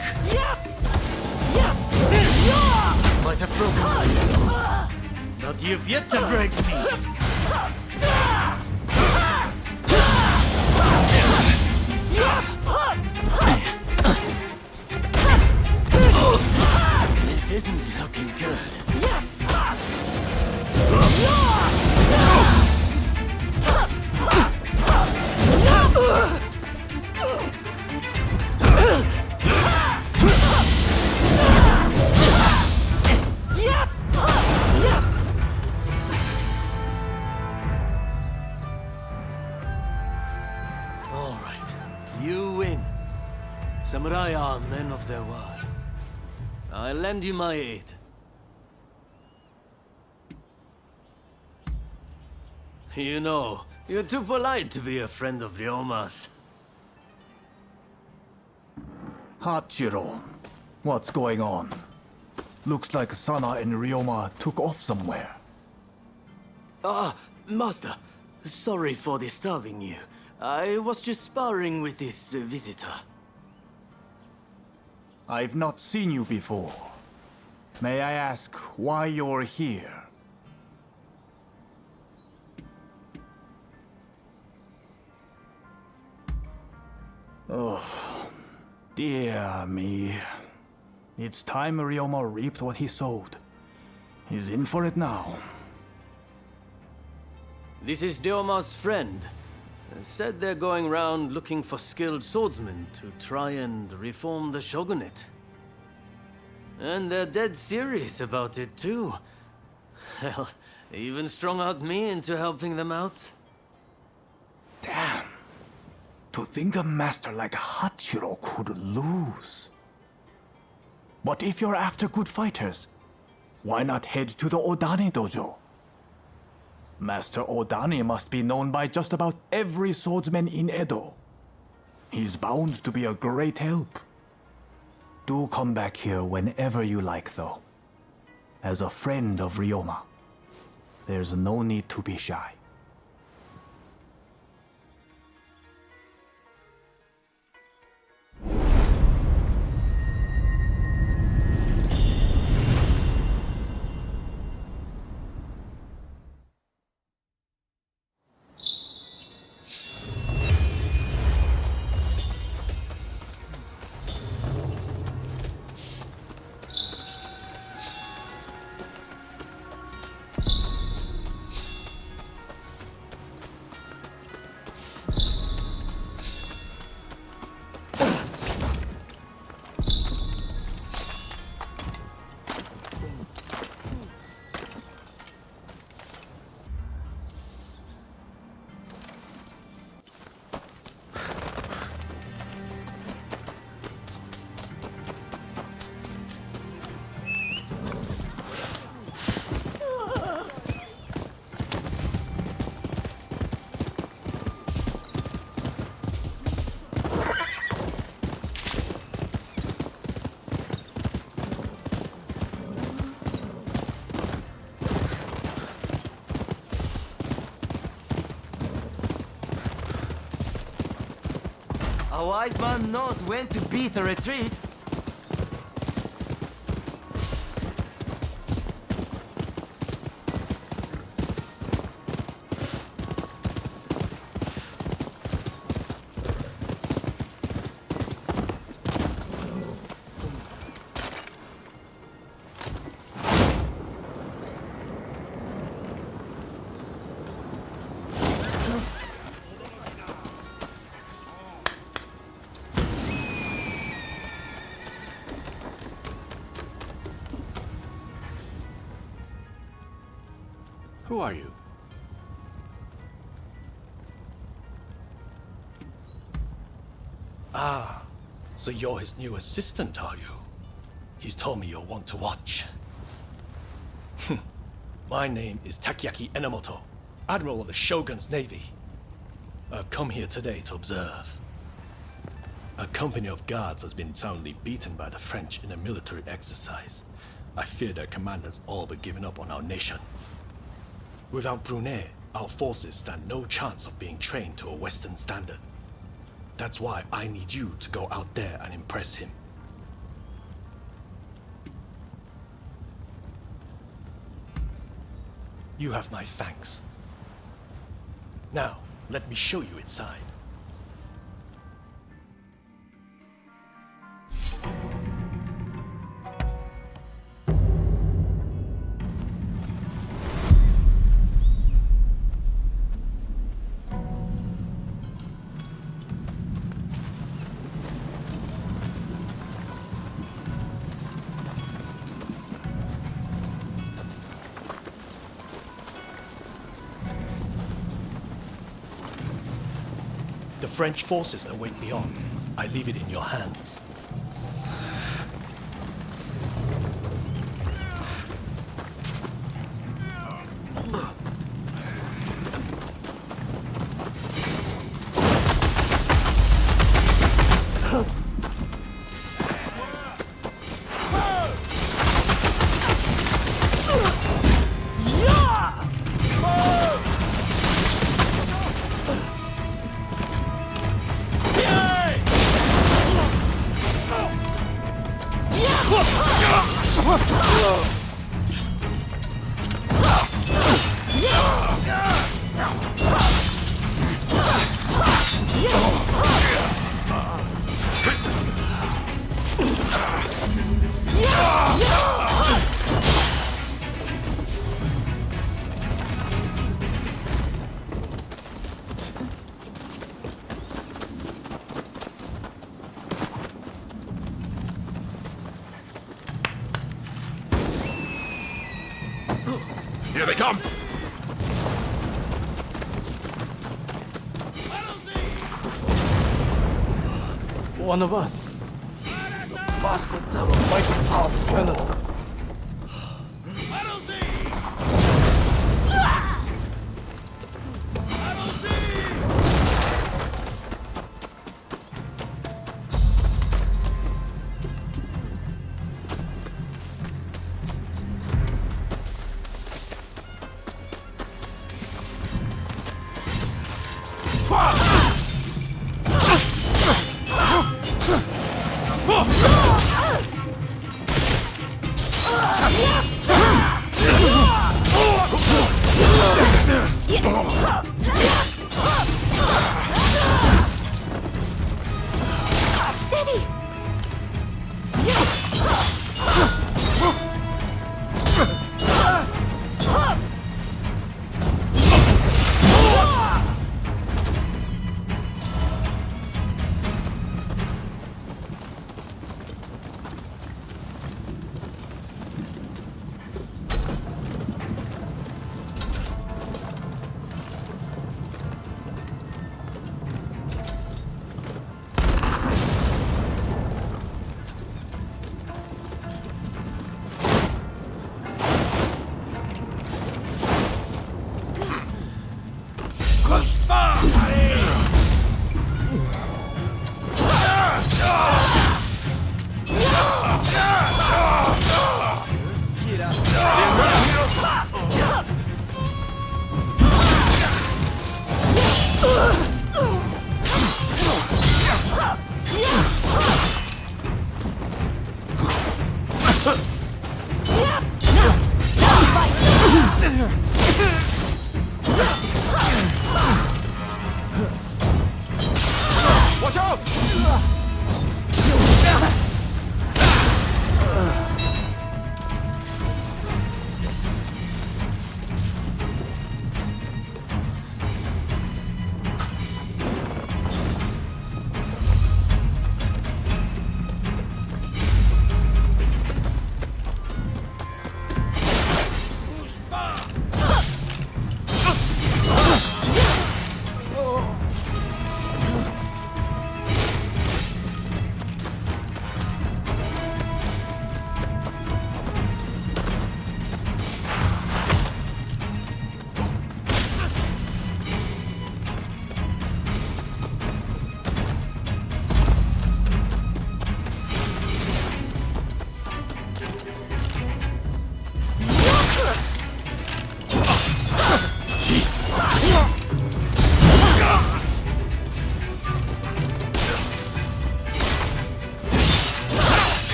Might have broken my nose, but you've yet to break me. This isn't looking good. All right, you win. Samurai are men of their word. I'll lend you my aid. You know, you're too polite to be a friend of Ryoma's. Hachiro, what's going on? Looks like Sana and Ryoma took off somewhere. Master, sorry for disturbing you. I was just sparring with this visitor. I've not seen you before. May I ask why you're here? Oh, dear me. It's time Ryoma reaped what he sowed. He's in for it now. This is Ryoma's friend. Said they're going round looking for skilled swordsmen to try and reform the Shogunate. And they're dead serious about it too. Hell, even strung out me into helping them out. Damn. To think a master like Hachiro could lose. But if you're after good fighters, why not head to the Odani dojo? Master Odani must be known by just about every swordsman in Edo. He's bound to be a great help. Do come back here whenever you like, though. As a friend of Ryoma, there's no need to be shy. A wise man knows when to beat a retreat. Who are you? Ah, so you're his new assistant, are you? He's told me you'll want to watch. My name is Takeaki Enomoto, Admiral of the Shogun's Navy. I've come here today to observe. A company of guards has been soundly beaten by the French in a military exercise. I fear their commanders all but given up on our nation. Without Brunei, our forces stand no chance of being trained to a Western standard. That's why I need you to go out there and impress him. You have my thanks. Now, let me show you inside. The French forces await beyond. I leave it in your hands. Here they come! One of us. The bastards have a mighty powerful general.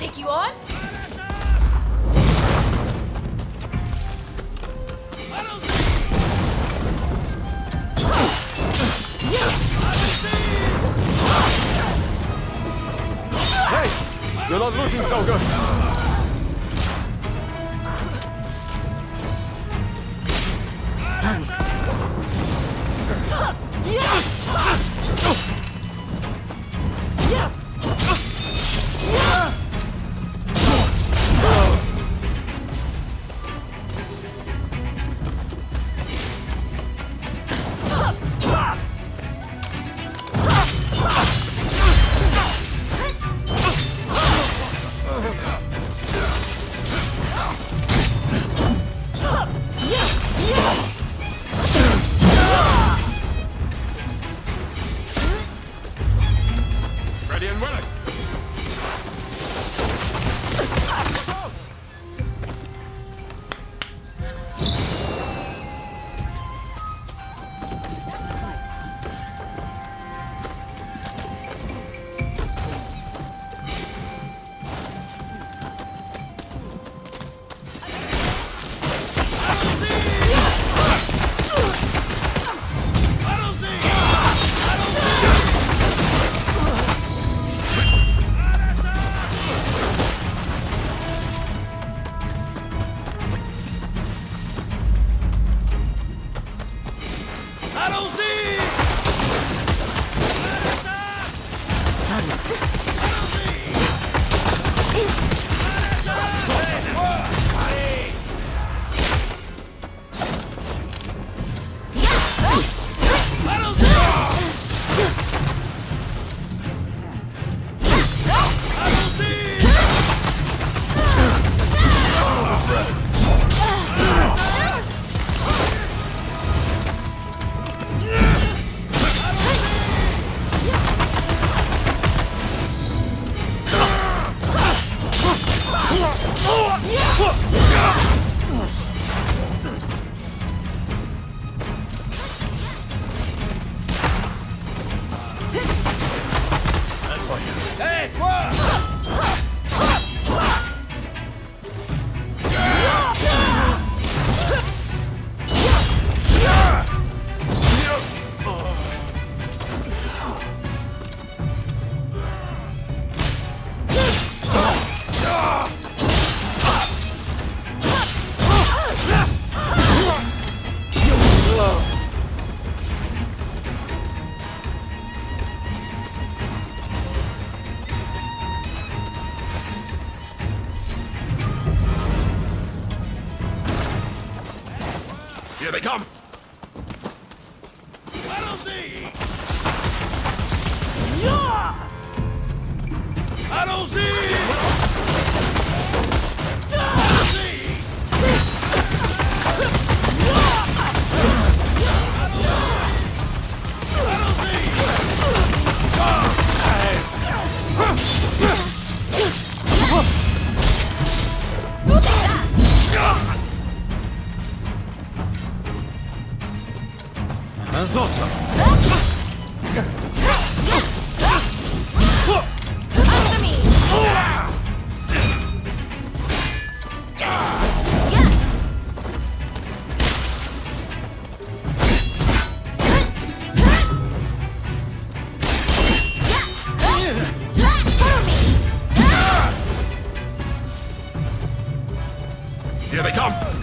take you on? Hey! You're not looking so good! Ready and willing! Here they come! Here they come!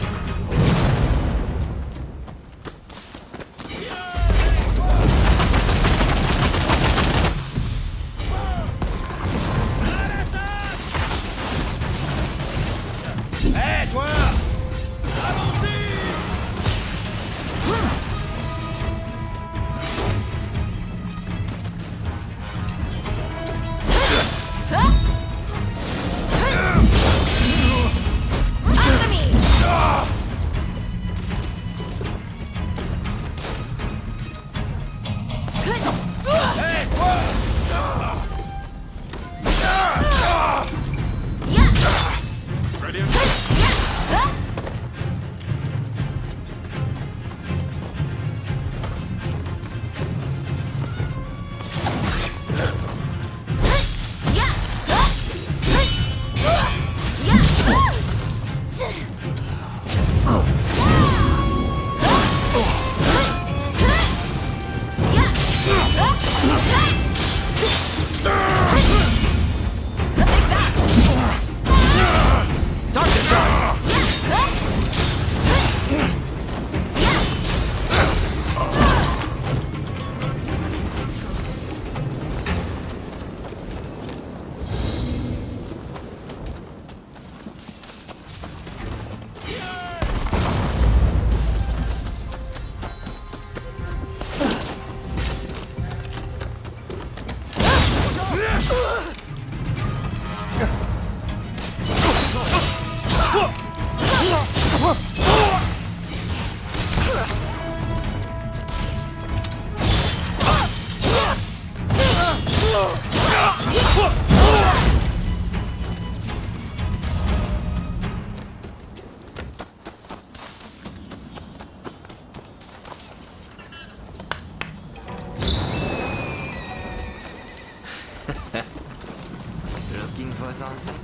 Looking for something?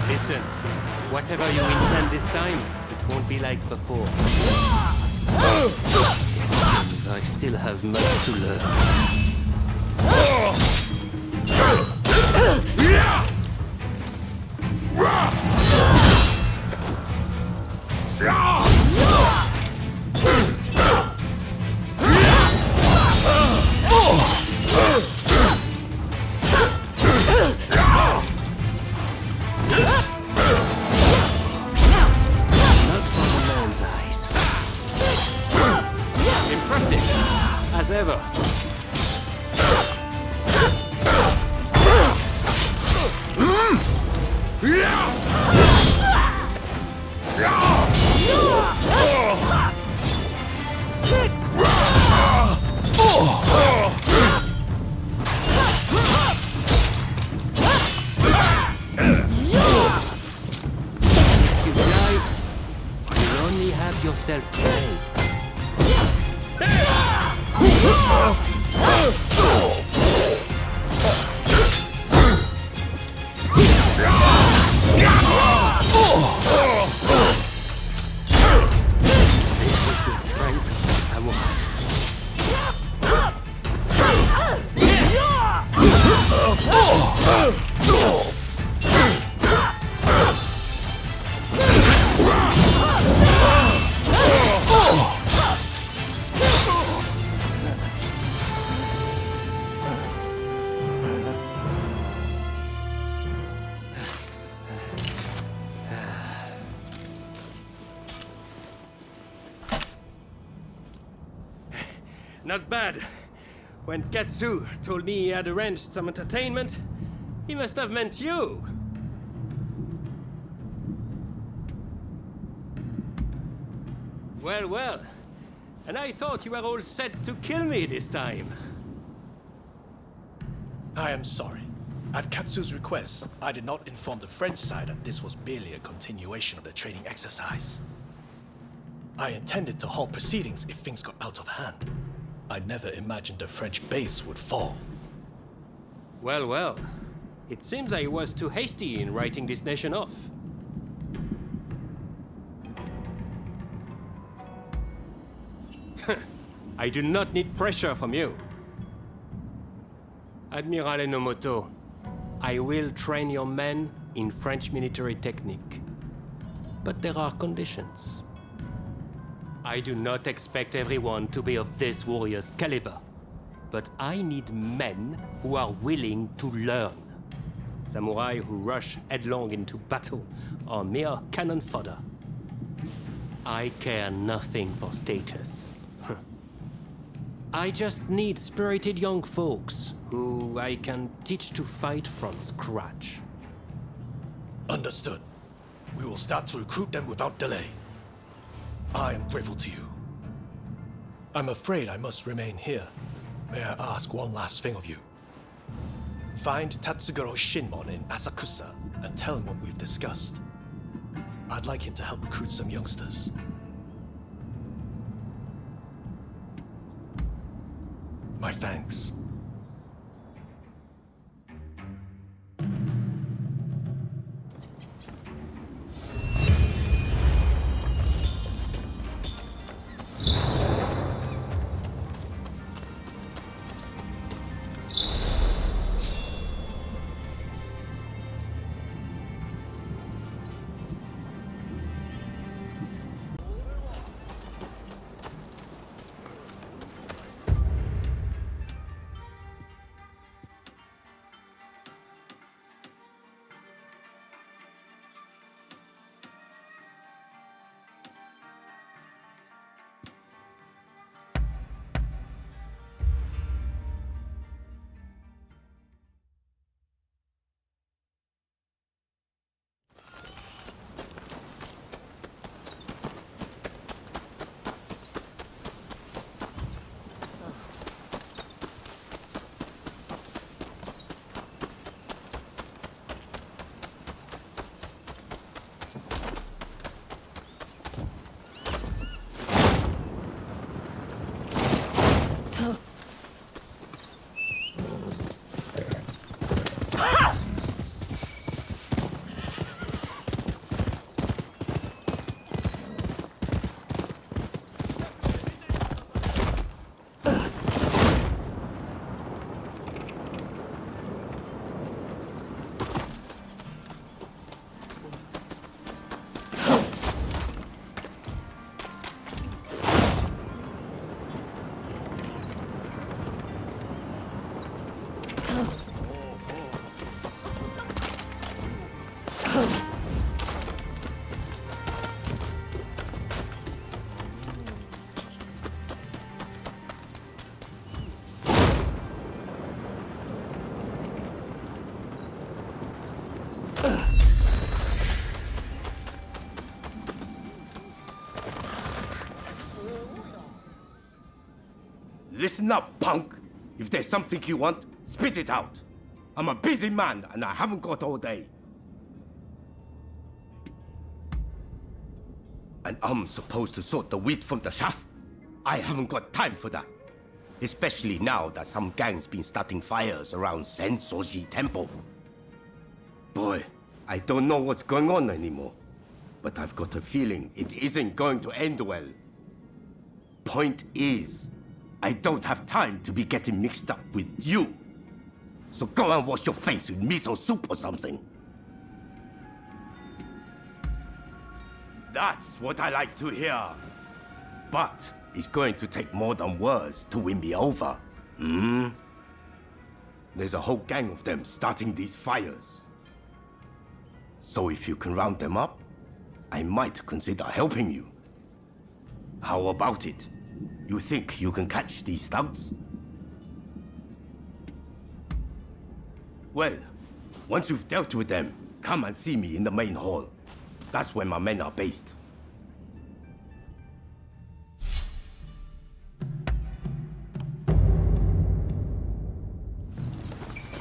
Listen, whatever you intend this time, it won't be like before. I still have much to learn. As ever. If you die, you'll only have yourself to blame. Not bad. When Katsu told me he had arranged some entertainment, he must have meant you. Well, well. And I thought you were all set to kill me this time. I am sorry. At Katsu's request, I did not inform the French side that this was merely a continuation of the training exercise. I intended to halt proceedings if things got out of hand. I never imagined the French base would fall. Well, well. It seems I was too hasty in writing this nation off. I do not need pressure from you. Admiral Enomoto, I will train your men in French military technique. But there are conditions. I do not expect everyone to be of this warrior's caliber, but I need men who are willing to learn. Samurai who rush headlong into battle are mere cannon fodder. I care nothing for status. I just need spirited young folks who I can teach to fight from scratch. Understood. We will start to recruit them without delay. I am grateful to you. I'm afraid I must remain here. May I ask one last thing of you? Find Tatsugoro Shinmon in Asakusa and tell him what we've discussed. I'd like him to help recruit some youngsters. My thanks. Listen up, punk. If there's something you want, spit it out. I'm a busy man and I haven't got all day. And I'm supposed to sort the wheat from the chaff? I haven't got time for that. Especially now that some gang's been starting fires around Sensoji Temple. Boy, I don't know what's going on anymore. But I've got a feeling it isn't going to end well. Point is, I don't have time to be getting mixed up with you. So go and wash your face with miso soup or something. That's what I like to hear. But it's going to take more than words to win me over. There's a whole gang of them starting these fires. So if you can round them up, I might consider helping you. How about it? You think you can catch these thugs? Well, once you've dealt with them, come and see me in the main hall. That's where my men are based.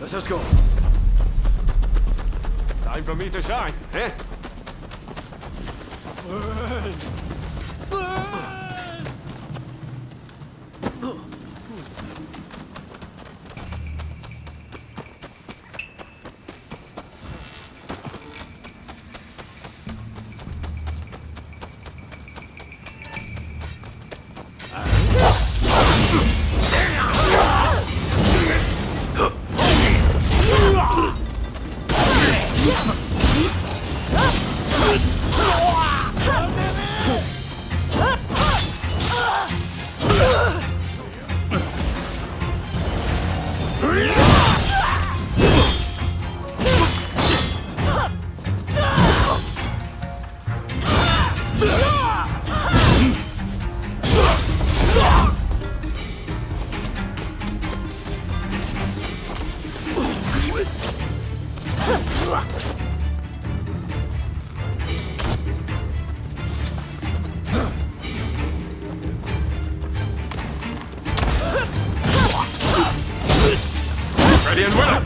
Let us go. Time for me to shine, eh? Burn! Burn! Ready and willing!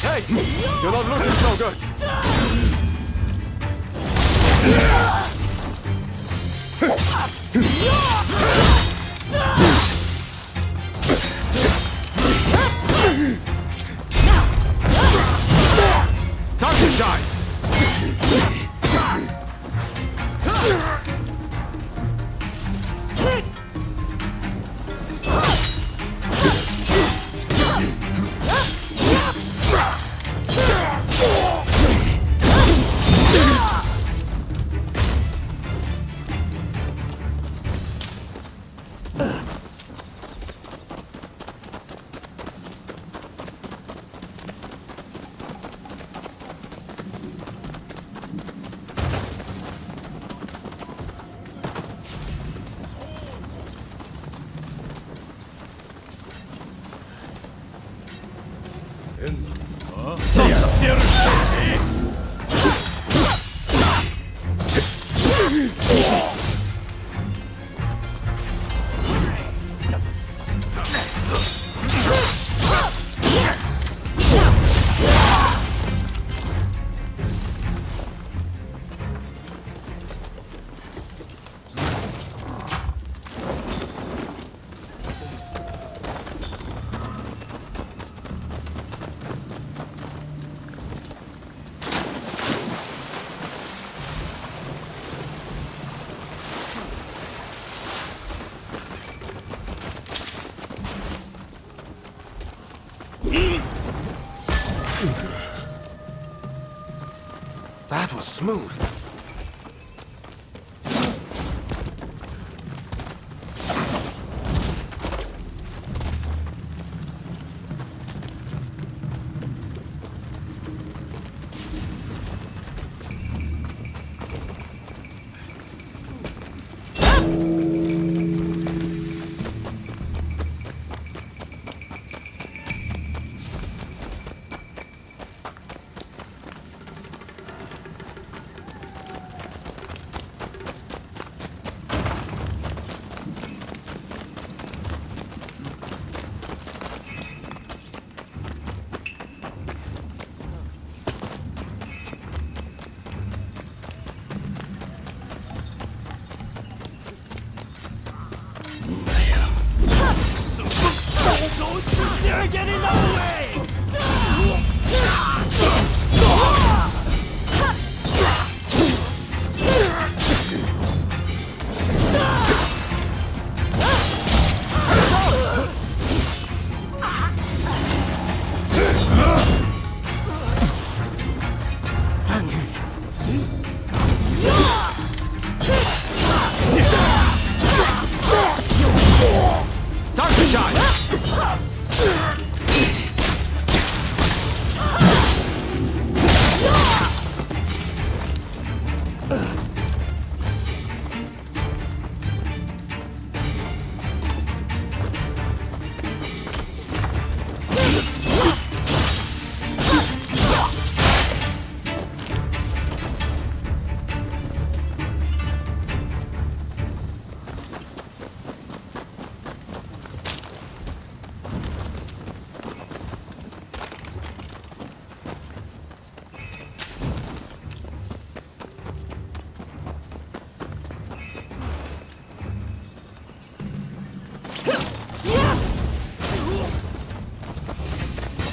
Hey! You're not looking so good! Time to shine! That was smooth. Get in the way! Time to shine!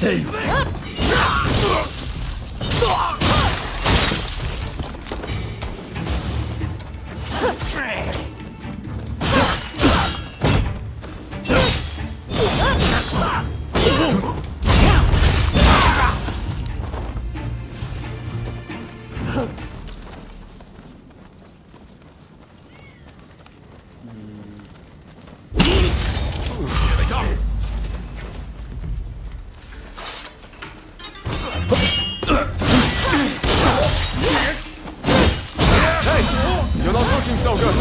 Save! You're not looking so good.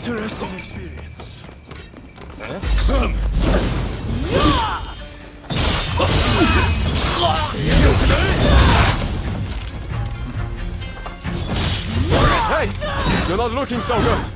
Interesting experience. Hey! You're not looking so good.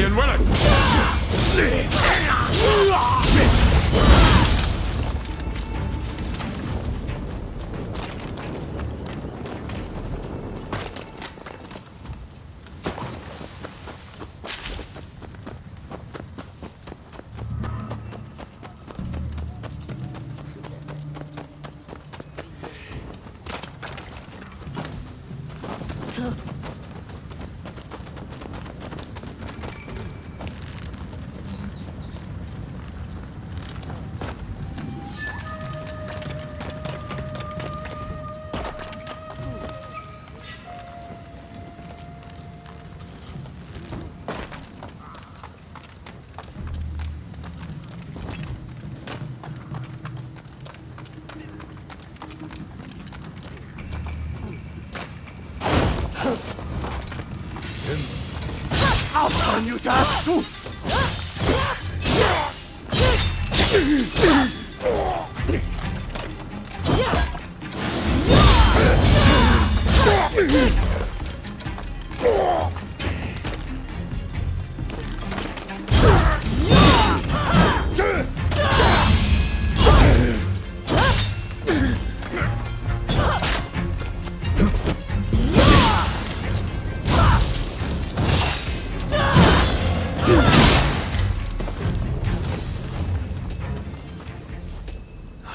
Ready and willing! I'll turn you to ash too!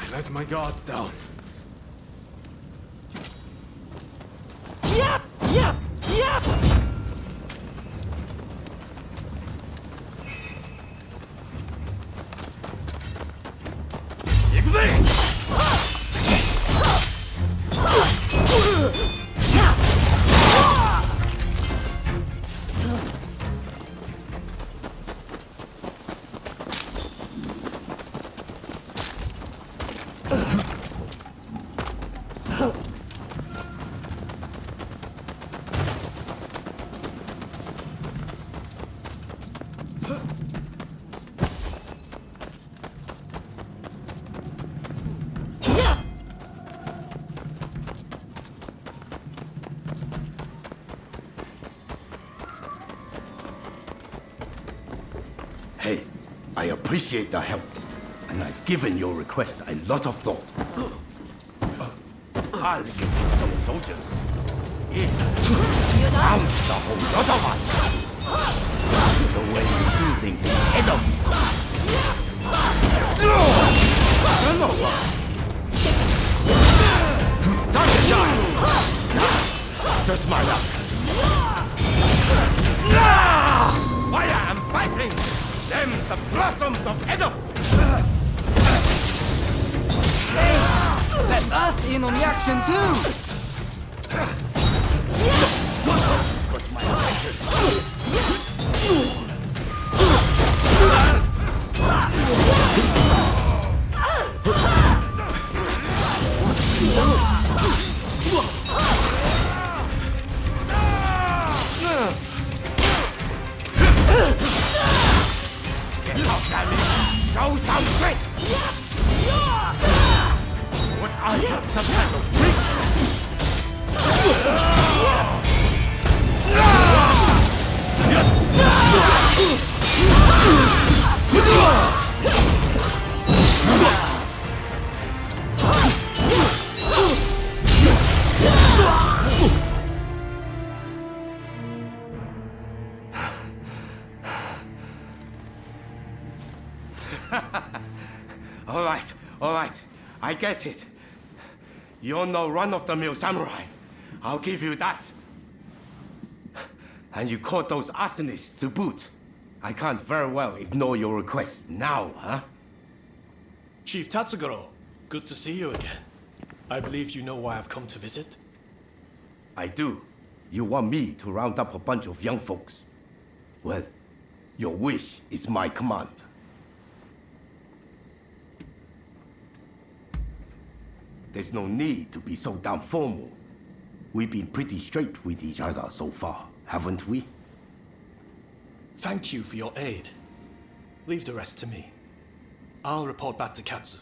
Let my guard down. Yeah! Yeah! Yeah! Hey, I appreciate the help, and I've given your request a lot of thought. I'll get you some soldiers. It sounds the whole lot of us. The way we do things in Edo. Time to shine! Just my luck. Fire and fighting! Them's the blossoms of Edo! Let us in on the action too! Show some grit! What are you, some kind of freak? All right, I get it. You're no run-of-the-mill samurai. I'll give you that. And you caught those arsonists to boot. I can't very well ignore your request now, huh? Chief Tatsugoro, good to see you again. I believe you know why I've come to visit? I do. You want me to round up a bunch of young folks. Well, your wish is my command. There's no need to be so damn formal. We've been pretty straight with each other so far, haven't we? Thank you for your aid. Leave the rest to me. I'll report back to Katsu.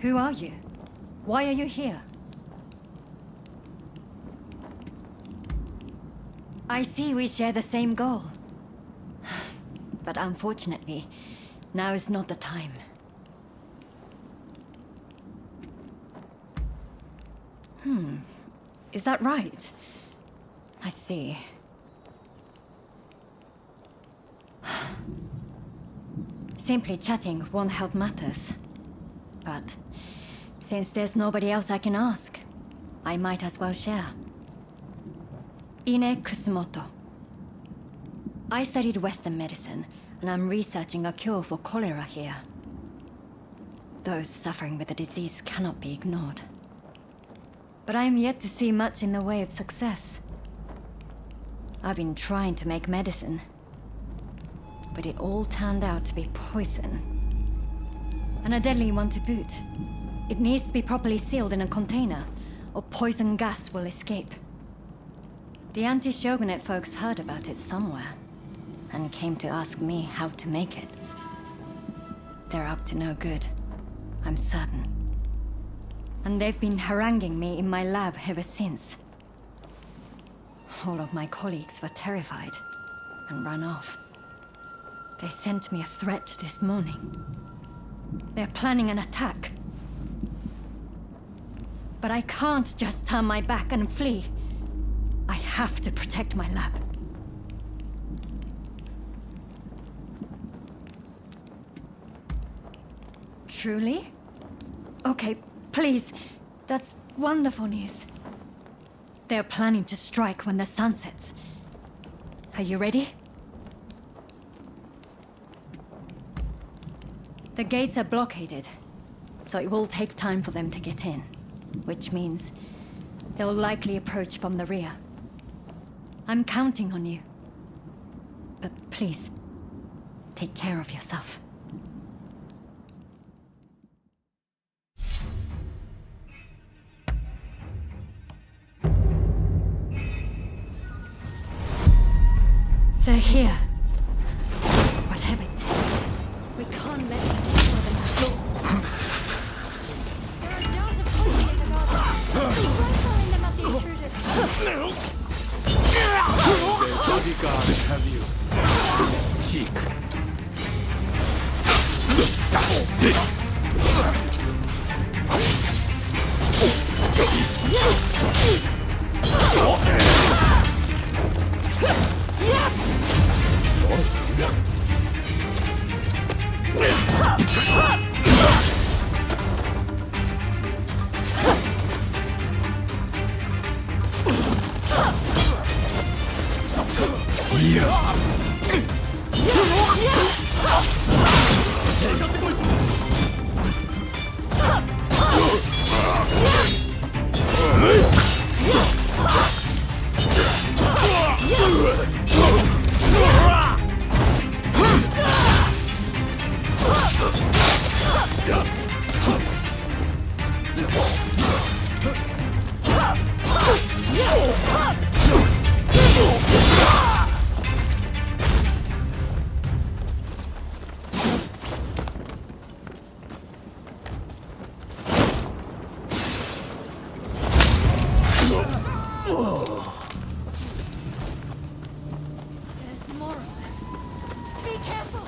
Who are you? Why are you here? I see we share the same goal. But unfortunately, now is not the time. Is that right? I see. Simply chatting won't help matters. But since there's nobody else I can ask, I might as well share. Ine Kusumoto. I studied Western medicine, and I'm researching a cure for cholera here. Those suffering with the disease cannot be ignored. But I am yet to see much in the way of success. I've been trying to make medicine, but it all turned out to be poison. And a deadly one to boot. It needs to be properly sealed in a container, or poison gas will escape. The anti-Shogunate folks heard about it somewhere, and came to ask me how to make it. They're up to no good, I'm certain. And they've been haranguing me in my lab ever since. All of my colleagues were terrified, and ran off. They sent me a threat this morning. They're planning an attack. But I can't just turn my back and flee. I have to protect my lab. Truly? Okay, please. That's wonderful news. They're planning to strike when the sun sets. Are you ready? The gates are blockaded, so it will take time for them to get in, which means they'll likely approach from the rear. I'm counting on you. But please, take care of yourself. They're here. Whatever it takes. We can't let them destroy them at all. There are jars of poison in the garden. Keep throwing them at the intruders. The bodyguards have you. Cheek. There's more of them. Be careful!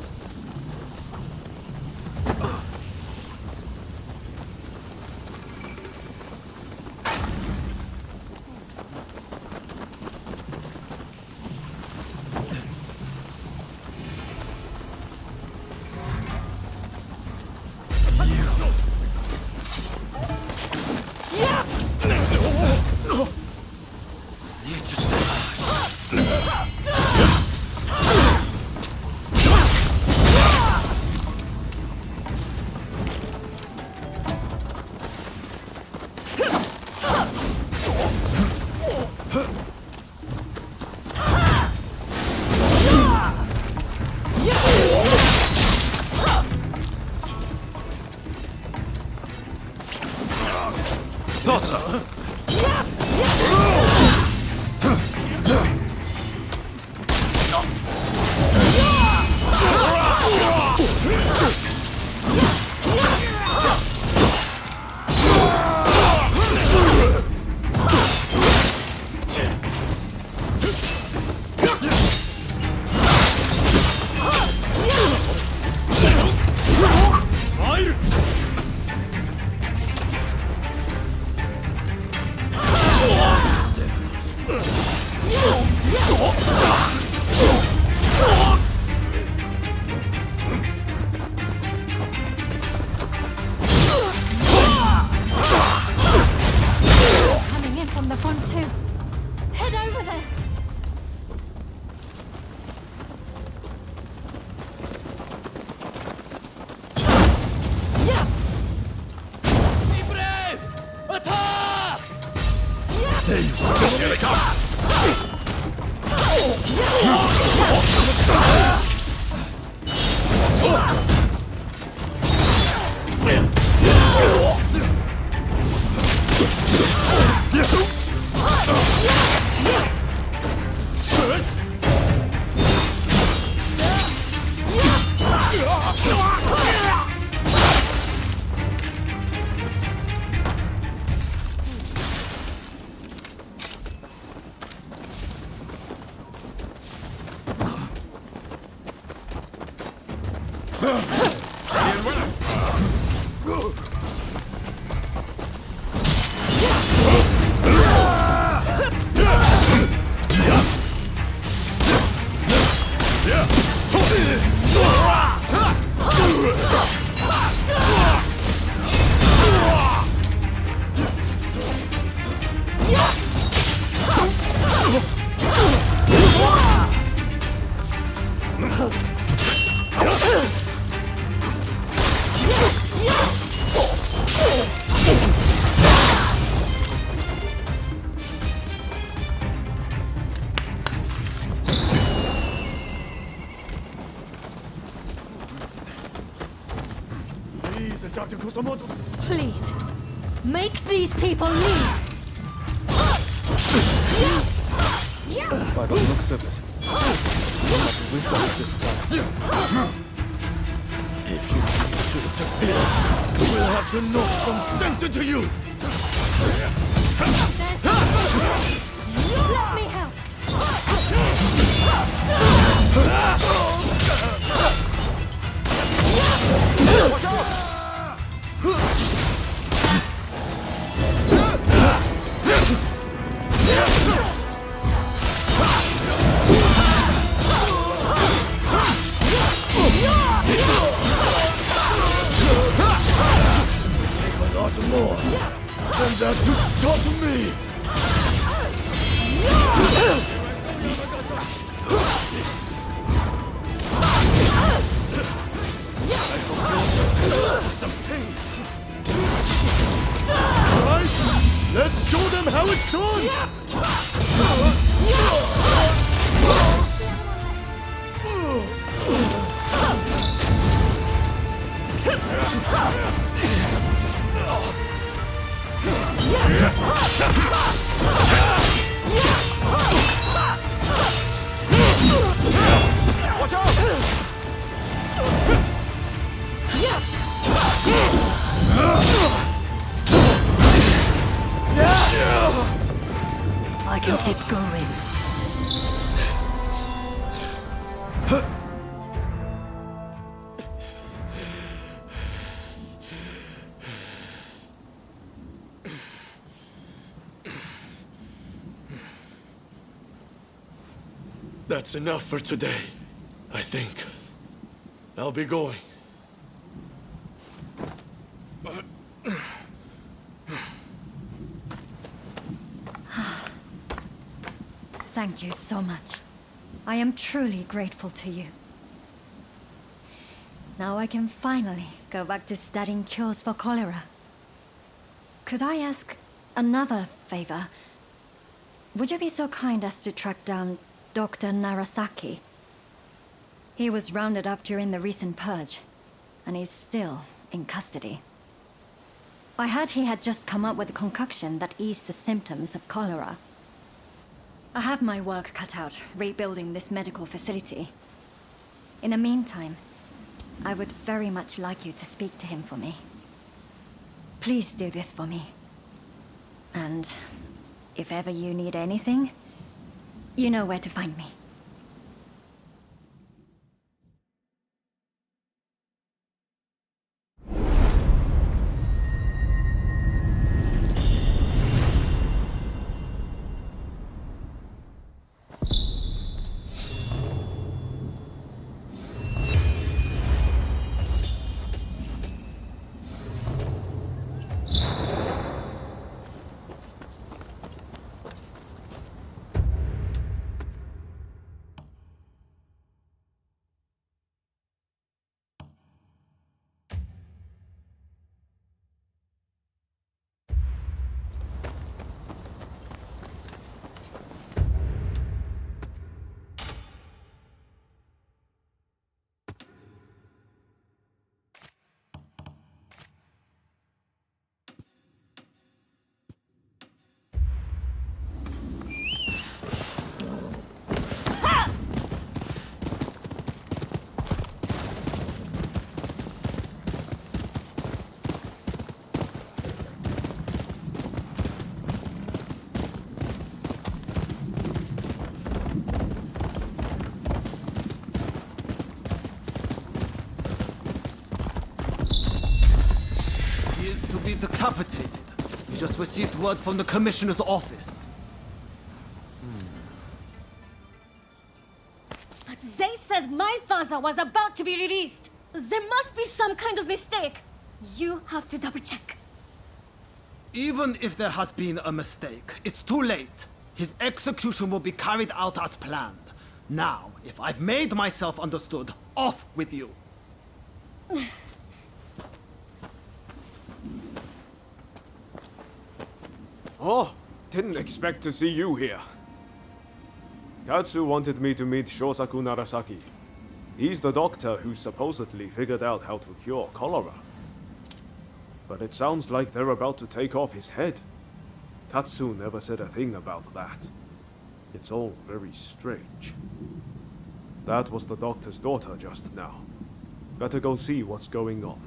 Coming in from the front too. Head over there. Be brave! Attack! There you go! Here it comes! Please, make these people leave. By the looks of it, we've got this guy. If you should interfere, we'll have to knock some sense into you! Let me help. A lot more than that to stop me! Alright, let's show them how it's done! Watch out! I can keep going. That's enough for today, I think. I'll be going. Thank you so much. I am truly grateful to you. Now I can finally go back to studying cures for cholera. Could I ask another favor? Would you be so kind as to track down Dr. Narasaki? He was rounded up during the recent purge, and he's still in custody. I heard he had just come up with a concoction that eased the symptoms of cholera. I have my work cut out rebuilding this medical facility. In the meantime, I would very much like you to speak to him for me. Please do this for me. And if ever you need anything, you know where to find me. decapitated. We just received word from the commissioner's office. But they said my father was about to be released. There must be some kind of mistake. You have to double check. Even if there has been a mistake, it's too late. His execution will be carried out as planned. Now, if I've made myself understood, off with you. Oh, didn't expect to see you here. Katsu wanted me to meet Shosaku Narasaki. He's the doctor who supposedly figured out how to cure cholera. But it sounds like they're about to take off his head. Katsu never said a thing about that. It's all very strange. That was the doctor's daughter just now. Better go see what's going on.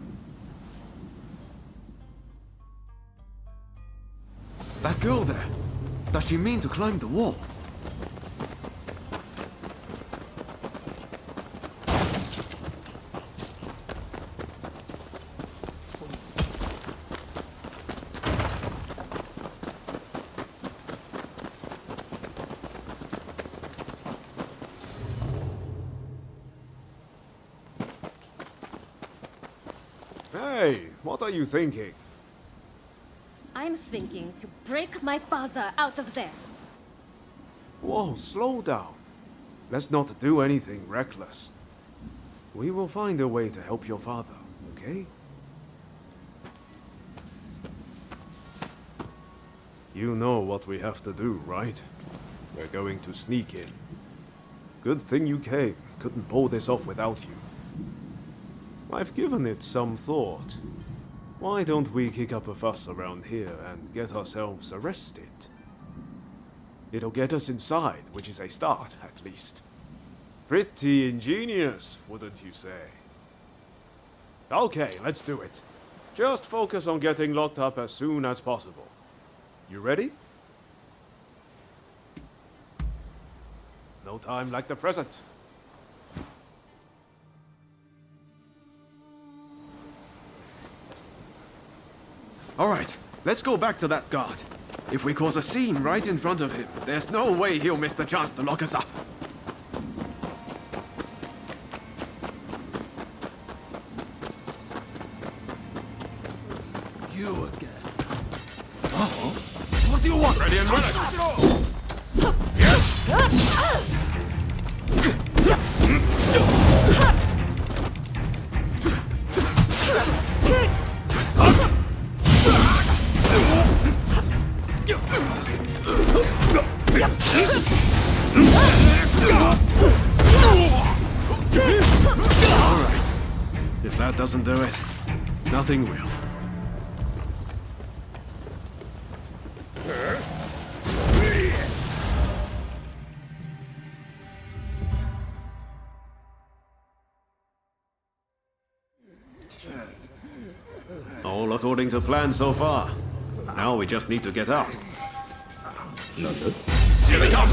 That girl there, does she mean to climb the wall? Hey, what are you thinking? I'm thinking to break my father out of there. Whoa, slow down. Let's not do anything reckless. We will find a way to help your father, okay? You know what we have to do, right? We're going to sneak in. Good thing you came. Couldn't pull this off without you. I've given it some thought. Why don't we kick up a fuss around here and get ourselves arrested? It'll get us inside, which is a start, at least. Pretty ingenious, wouldn't you say? Okay, let's do it. Just focus on getting locked up as soon as possible. You ready? No time like the present. All right, let's go back to that guard. If we cause a scene right in front of him, there's no way he'll miss the chance to lock us up. You again. Uh-oh. What do you want? Ready and running. Alright. If that doesn't do it, nothing will. All according to plan so far. Now we just need to get out. Here they come!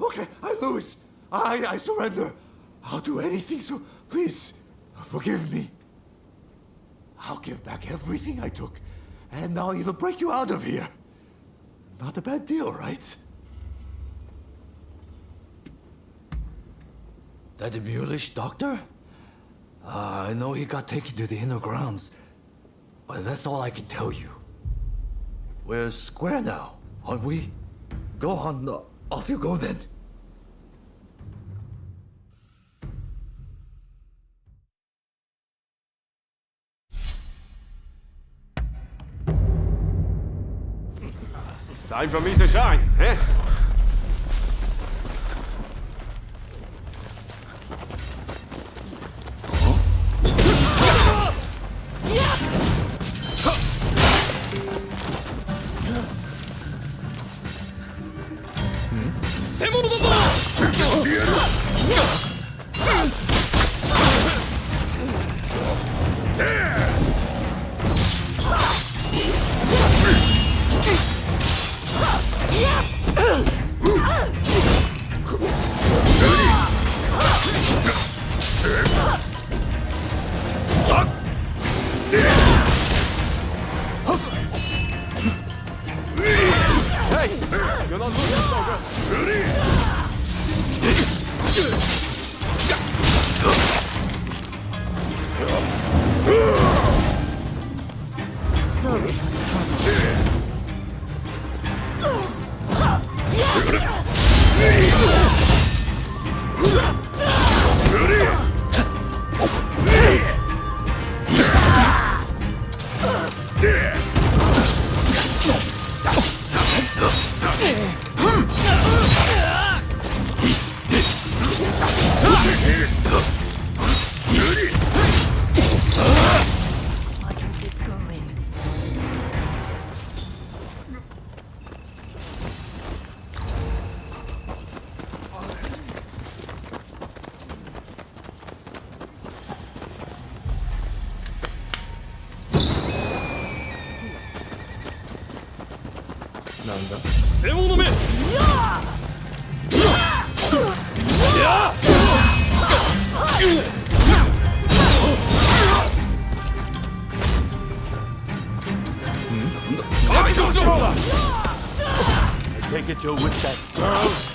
Okay, I lose. I surrender. I'll do anything, so please, forgive me. I'll give back everything I took, and I'll even break you out of here. Not a bad deal, right? That mulish doctor? I know he got taken to the inner grounds, but that's all I can tell you. We're square now, aren't we? Go on, off you go then. Time for me to shine, eh? You're not losing, I take it you're with that girl?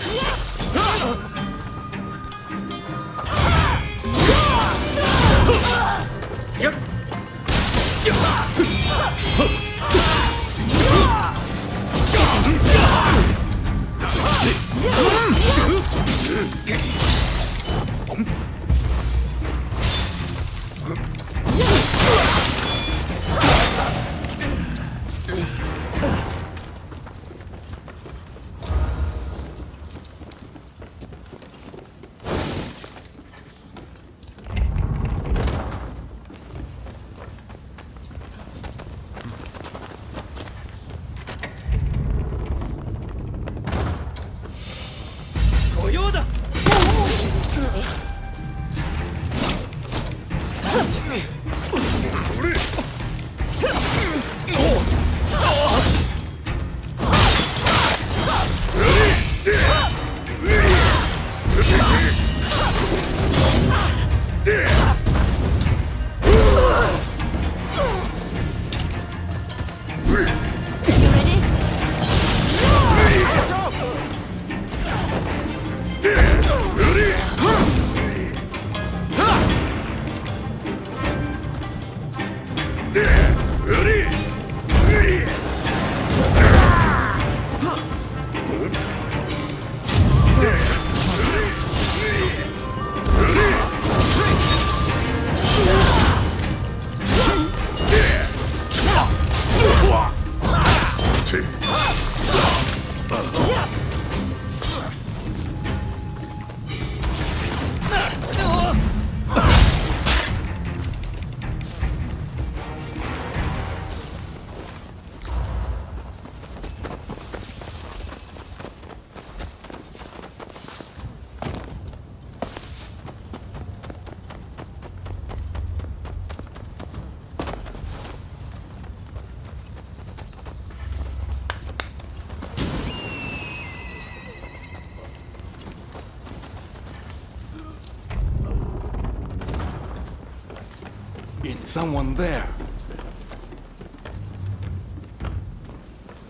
It's someone there.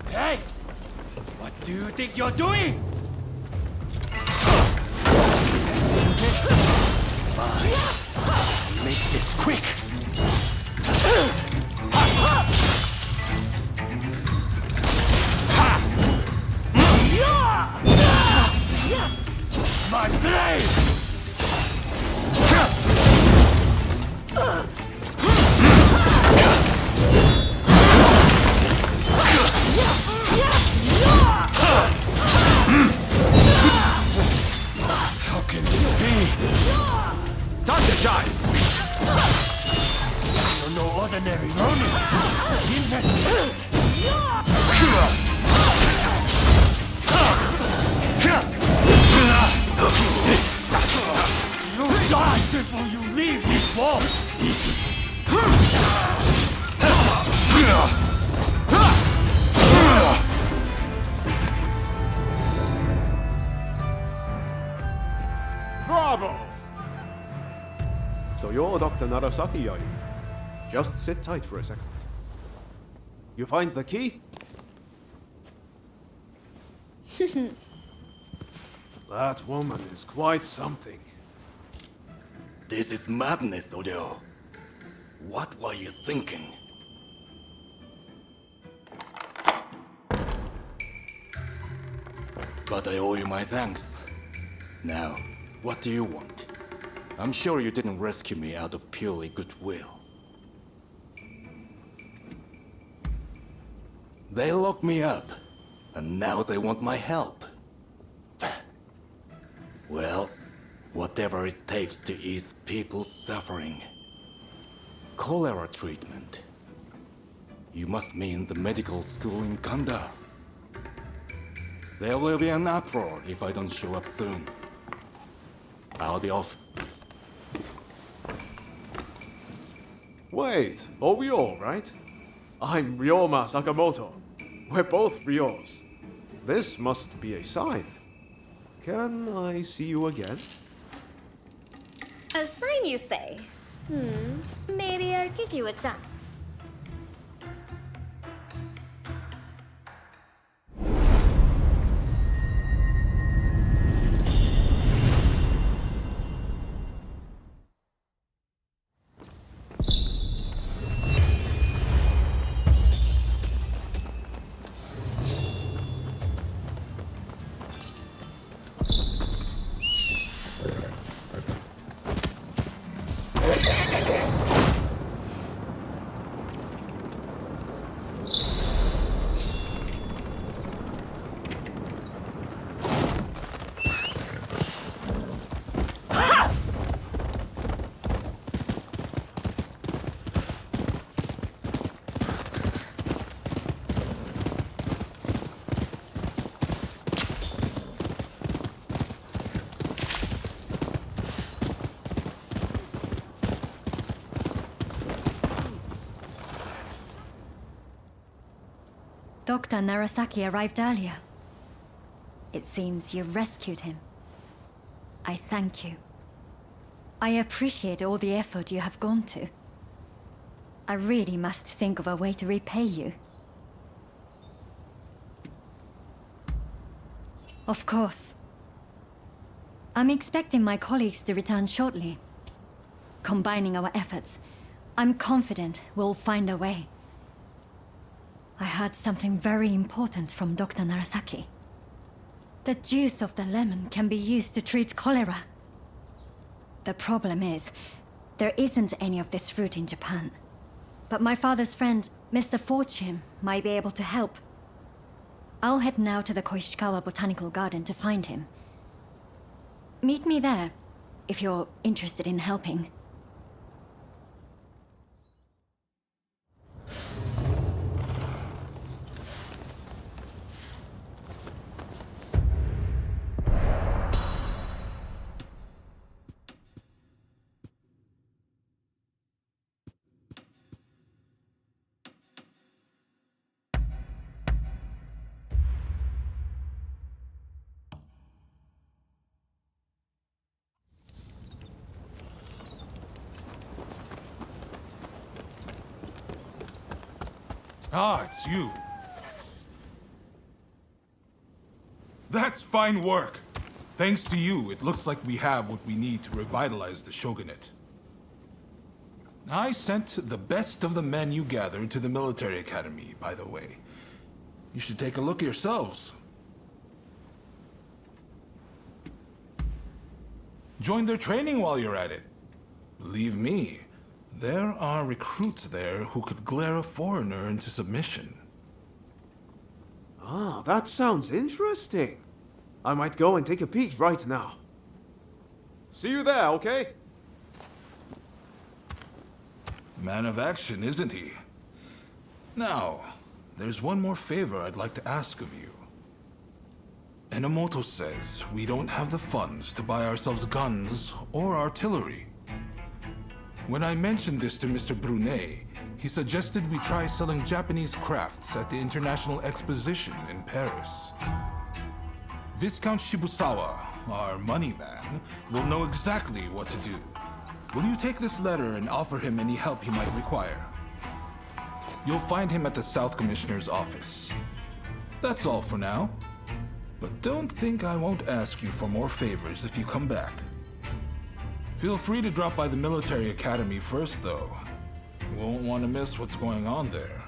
Hey! What do you think you're doing? Fine. Make this quick. My blade! How can this be? Time to shine! You're no ordinary Ronin! You die before you leave this wall! Bravo! So you're Dr. Narasaki, are you? Just sit tight for a second. You find the key? That woman is quite something. This is madness, Odeo. What were you thinking? But I owe you my thanks. Now, what do you want? I'm sure you didn't rescue me out of purely goodwill. They locked me up, and now they want my help. Well, whatever it takes to ease people's suffering. Cholera treatment. You must mean the medical school in Kanda. There will be an uproar if I don't show up soon. I'll be off. Wait, are we all right? I'm Ryoma Sakamoto. We're both Ryos. This must be a sign. Can I see you again? A sign, you say? Maybe I'll give you a chance. Dr. Narasaki arrived earlier. It seems you rescued him. I thank you. I appreciate all the effort you have gone to. I really must think of a way to repay you. Of course. I'm expecting my colleagues to return shortly. Combining our efforts, I'm confident we'll find a way. I heard something very important from Dr. Narasaki. The juice of the lemon can be used to treat cholera. The problem is, there isn't any of this fruit in Japan. But my father's friend, Mr. Fortune, might be able to help. I'll head now to the Koishikawa Botanical Garden to find him. Meet me there, if you're interested in helping. Ah, it's you. That's fine work. Thanks to you, it looks like we have what we need to revitalize the Shogunate. I sent the best of the men you gathered to the military academy, by the way. You should take a look yourselves. Join their training while you're at it. Believe me, there are recruits there who could glare a foreigner into submission. Ah, that sounds interesting. I might go and take a peek right now. See you there, okay? Man of action, isn't he? Now, there's one more favor I'd like to ask of you. Enomoto says we don't have the funds to buy ourselves guns or artillery. When I mentioned this to Mr. Brunet, he suggested we try selling Japanese crafts at the International Exposition in Paris. Viscount Shibusawa, our money man, will know exactly what to do. Will you take this letter and offer him any help he might require? You'll find him at the South Commissioner's office. That's all for now. But don't think I won't ask you for more favors if you come back. Feel free to drop by the military academy first, though. You won't want to miss what's going on there.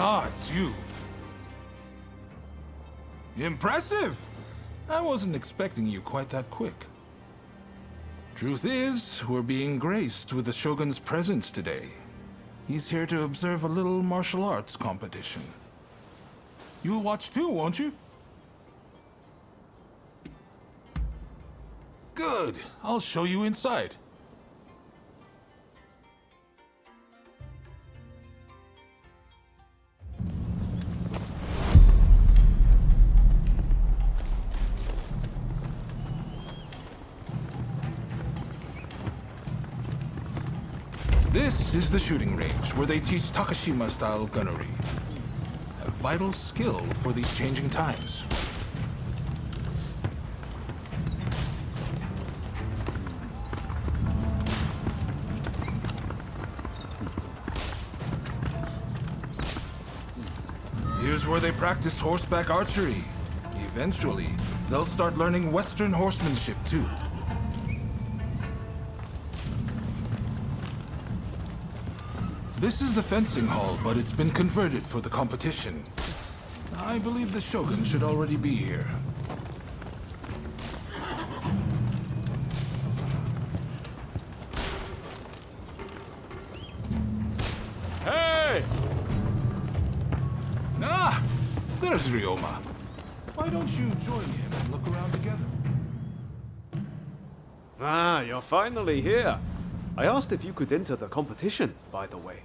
Ah, it's you. Impressive! I wasn't expecting you quite that quick. Truth is, we're being graced with the Shogun's presence today. He's here to observe a little martial arts competition. You'll watch too, won't you? Good. I'll show you inside. This is the shooting range, where they teach Takashima-style gunnery. A vital skill for these changing times. Here's where they practice horseback archery. Eventually, they'll start learning Western horsemanship, too. This is the fencing hall, but it's been converted for the competition. I believe the Shogun should already be here. Hey! Ah! There's Ryoma. Why don't you join him and look around together? Ah, you're finally here. I asked if you could enter the competition, by the way.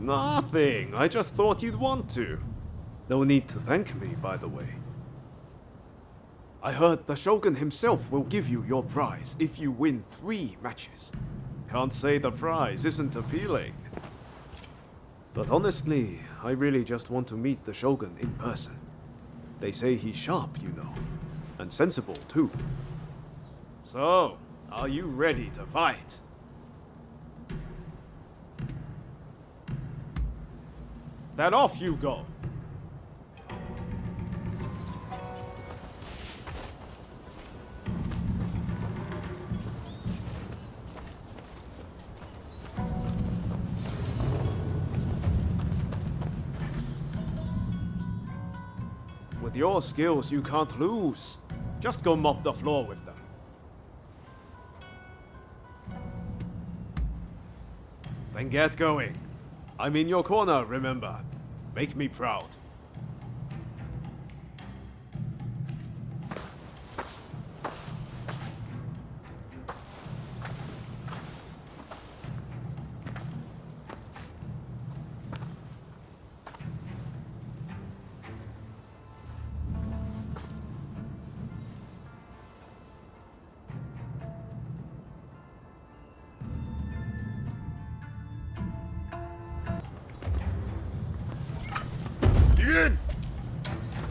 Nothing. I just thought you'd want to. No need to thank me, by the way. I heard the Shogun himself will give you your prize if you win 3 matches. Can't say the prize isn't appealing. But honestly, I really just want to meet the Shogun in person. They say he's sharp, you know. And sensible, too. So, are you ready to fight? Then off you go! With your skills, you can't lose. Just go mop the floor with them. Then get going. I'm in your corner, remember. Make me proud.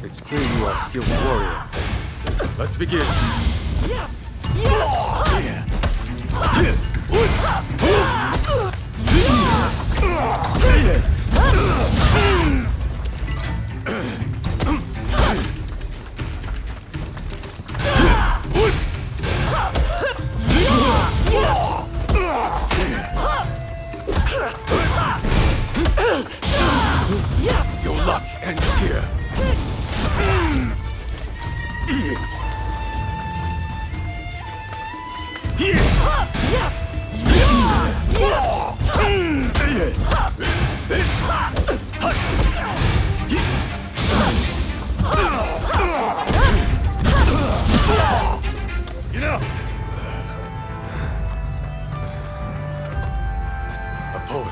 It's clear you are a skilled warrior. Let's begin.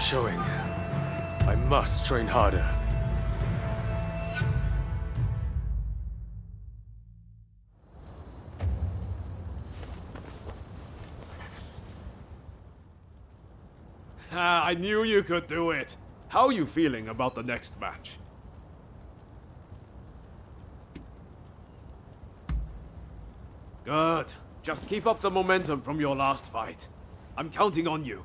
showing. I must train harder. I knew you could do it. How are you feeling about the next match? Good. Just keep up the momentum from your last fight. I'm counting on you.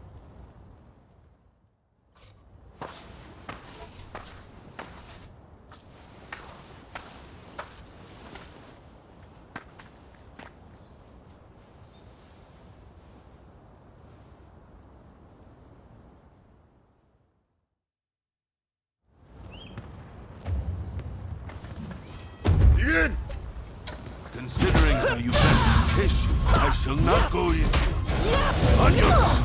Begin! Considering how you best kiss you, I shall not go easy. Onions!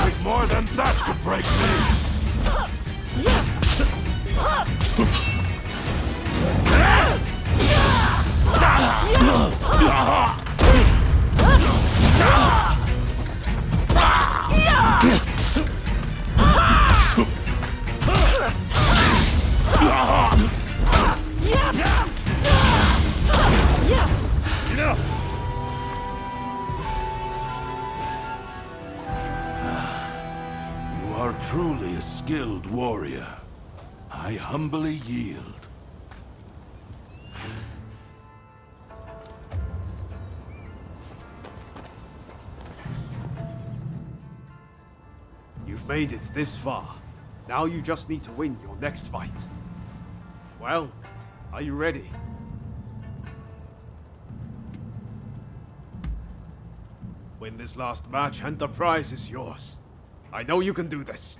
Take more than that to break me! You are truly a skilled warrior. I humbly yield. You've made it this far. Now you just need to win your next fight. Well, are you ready? Win this last match and the prize is yours. I know you can do this.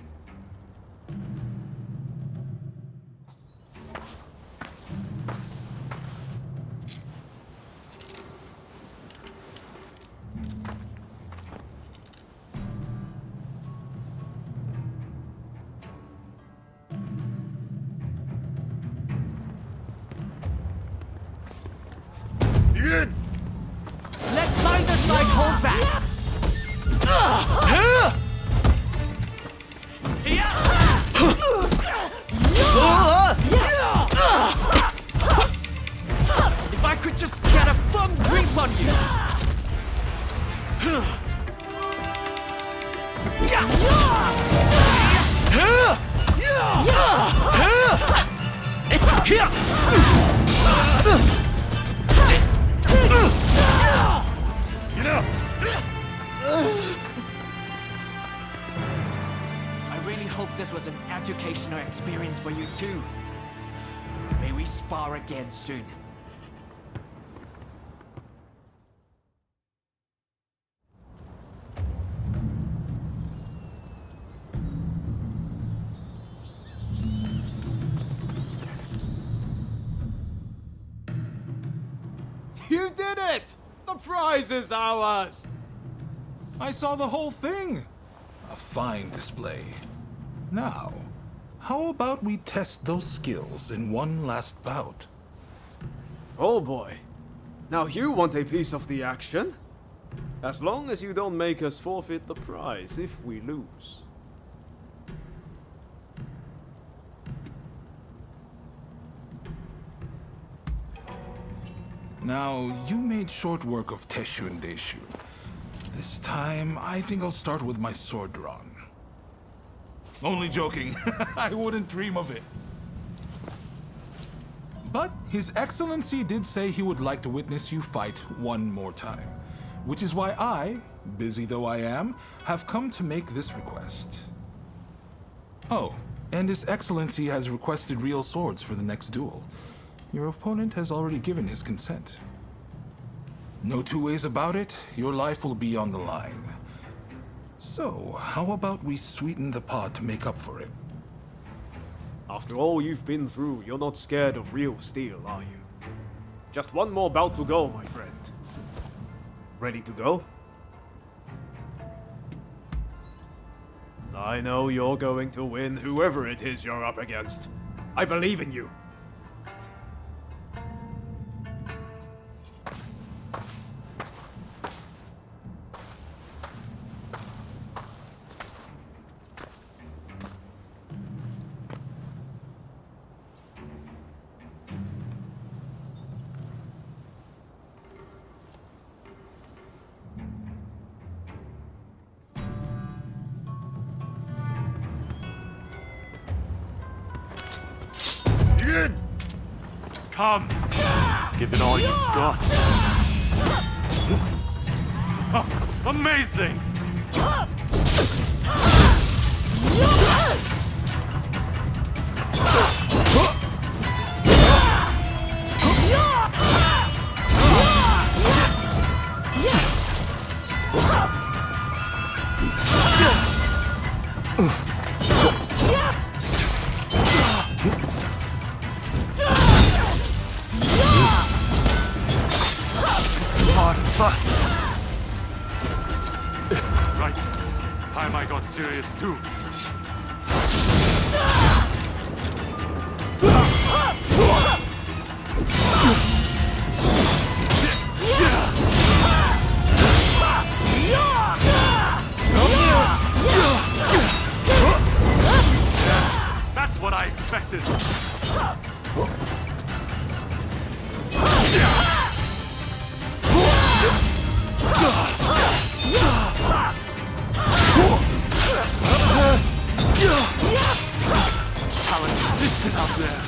Begin! Let neither side hold back! If I could just get a firm grip on you! I really hope this was an educational experience for you too. May we spar again soon. You did it! The prize is ours! I saw the whole thing! A fine display. Now, how about we test those skills in one last bout? Oh boy. Now you want a piece of the action? As long as you don't make us forfeit the prize if we lose. Now, you made short work of Teshu and Deishu. This time, I think I'll start with my sword drawn. Only joking. I wouldn't dream of it. But His Excellency did say he would like to witness you fight one more time. Which is why I, busy though I am, have come to make this request. Oh, and His Excellency has requested real swords for the next duel. Your opponent has already given his consent. No two ways about it, your life will be on the line. So, how about we sweeten the pot to make up for it? After all you've been through, you're not scared of real steel, are you? Just one more bout to go, my friend. Ready to go? I know you're going to win whoever it is you're up against. I believe in you. Come! Give it all you've got! Amazing! Right. Time I got serious too. That's what I expected. Talent existed out there.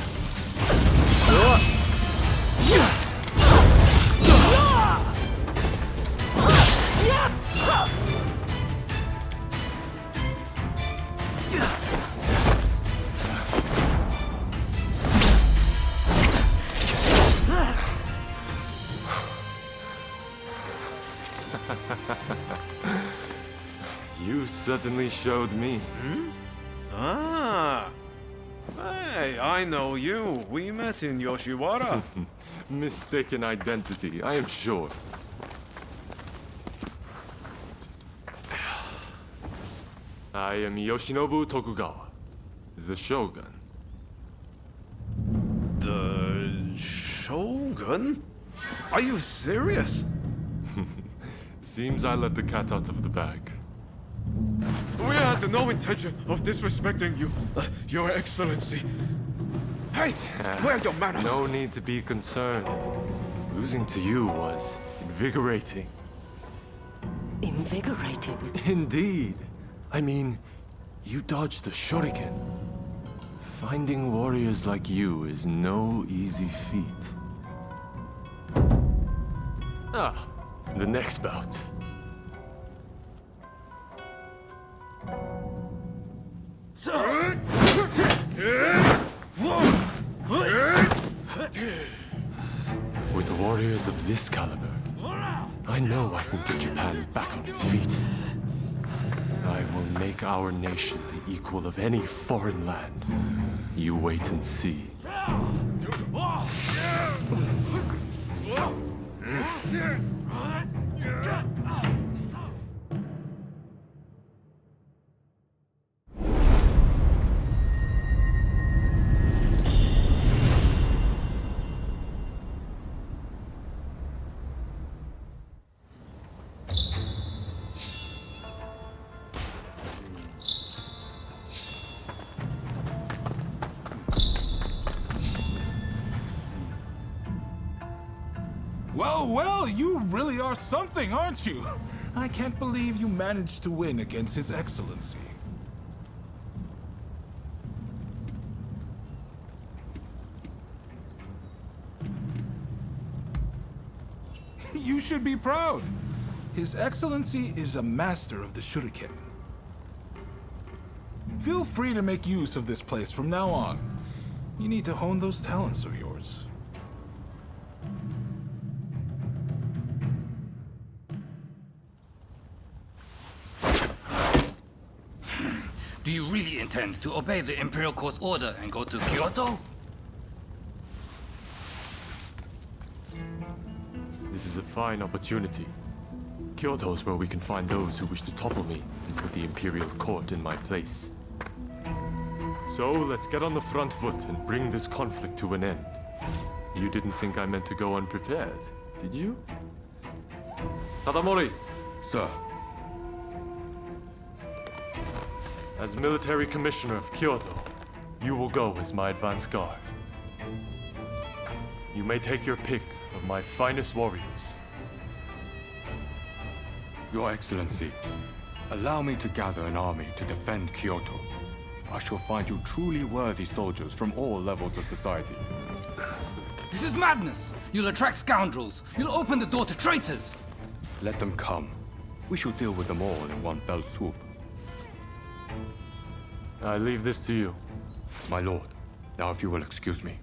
You certainly showed me. Ah. Hey, I know you. We met in Yoshiwara. Mistaken identity, I am sure. I am Yoshinobu Tokugawa, the Shogun. The Shogun? Are you serious? Seems I let the cat out of the bag. We had no intention of disrespecting you, Your Excellency. Hey, where are your manners? No need to be concerned. Losing to you was invigorating. Invigorating? Indeed. I mean, you dodged a shuriken. Finding warriors like you is no easy feat. Ah, the next bout. With warriors of this caliber, I know I can get Japan back on its feet. I will make our nation the equal of any foreign land. You wait and see. Well, you really are something, aren't you? I can't believe you managed to win against His Excellency. You should be proud. His Excellency is a master of the shuriken. Feel free to make use of this place from now on. You need to hone those talents of yours. Do you really intend to obey the Imperial Court's order and go to Kyoto? This is a fine opportunity. Kyoto's where we can find those who wish to topple me and put the Imperial Court in my place. So, let's get on the front foot and bring this conflict to an end. You didn't think I meant to go unprepared, did you? Tadamori! Sir. As military commissioner of Kyoto, you will go as my advance guard. You may take your pick of my finest warriors. Your Excellency, allow me to gather an army to defend Kyoto. I shall find you truly worthy soldiers from all levels of society. This is madness! You'll attract scoundrels! You'll open the door to traitors! Let them come. We shall deal with them all in one fell swoop. I leave this to you. My lord, now if you will excuse me.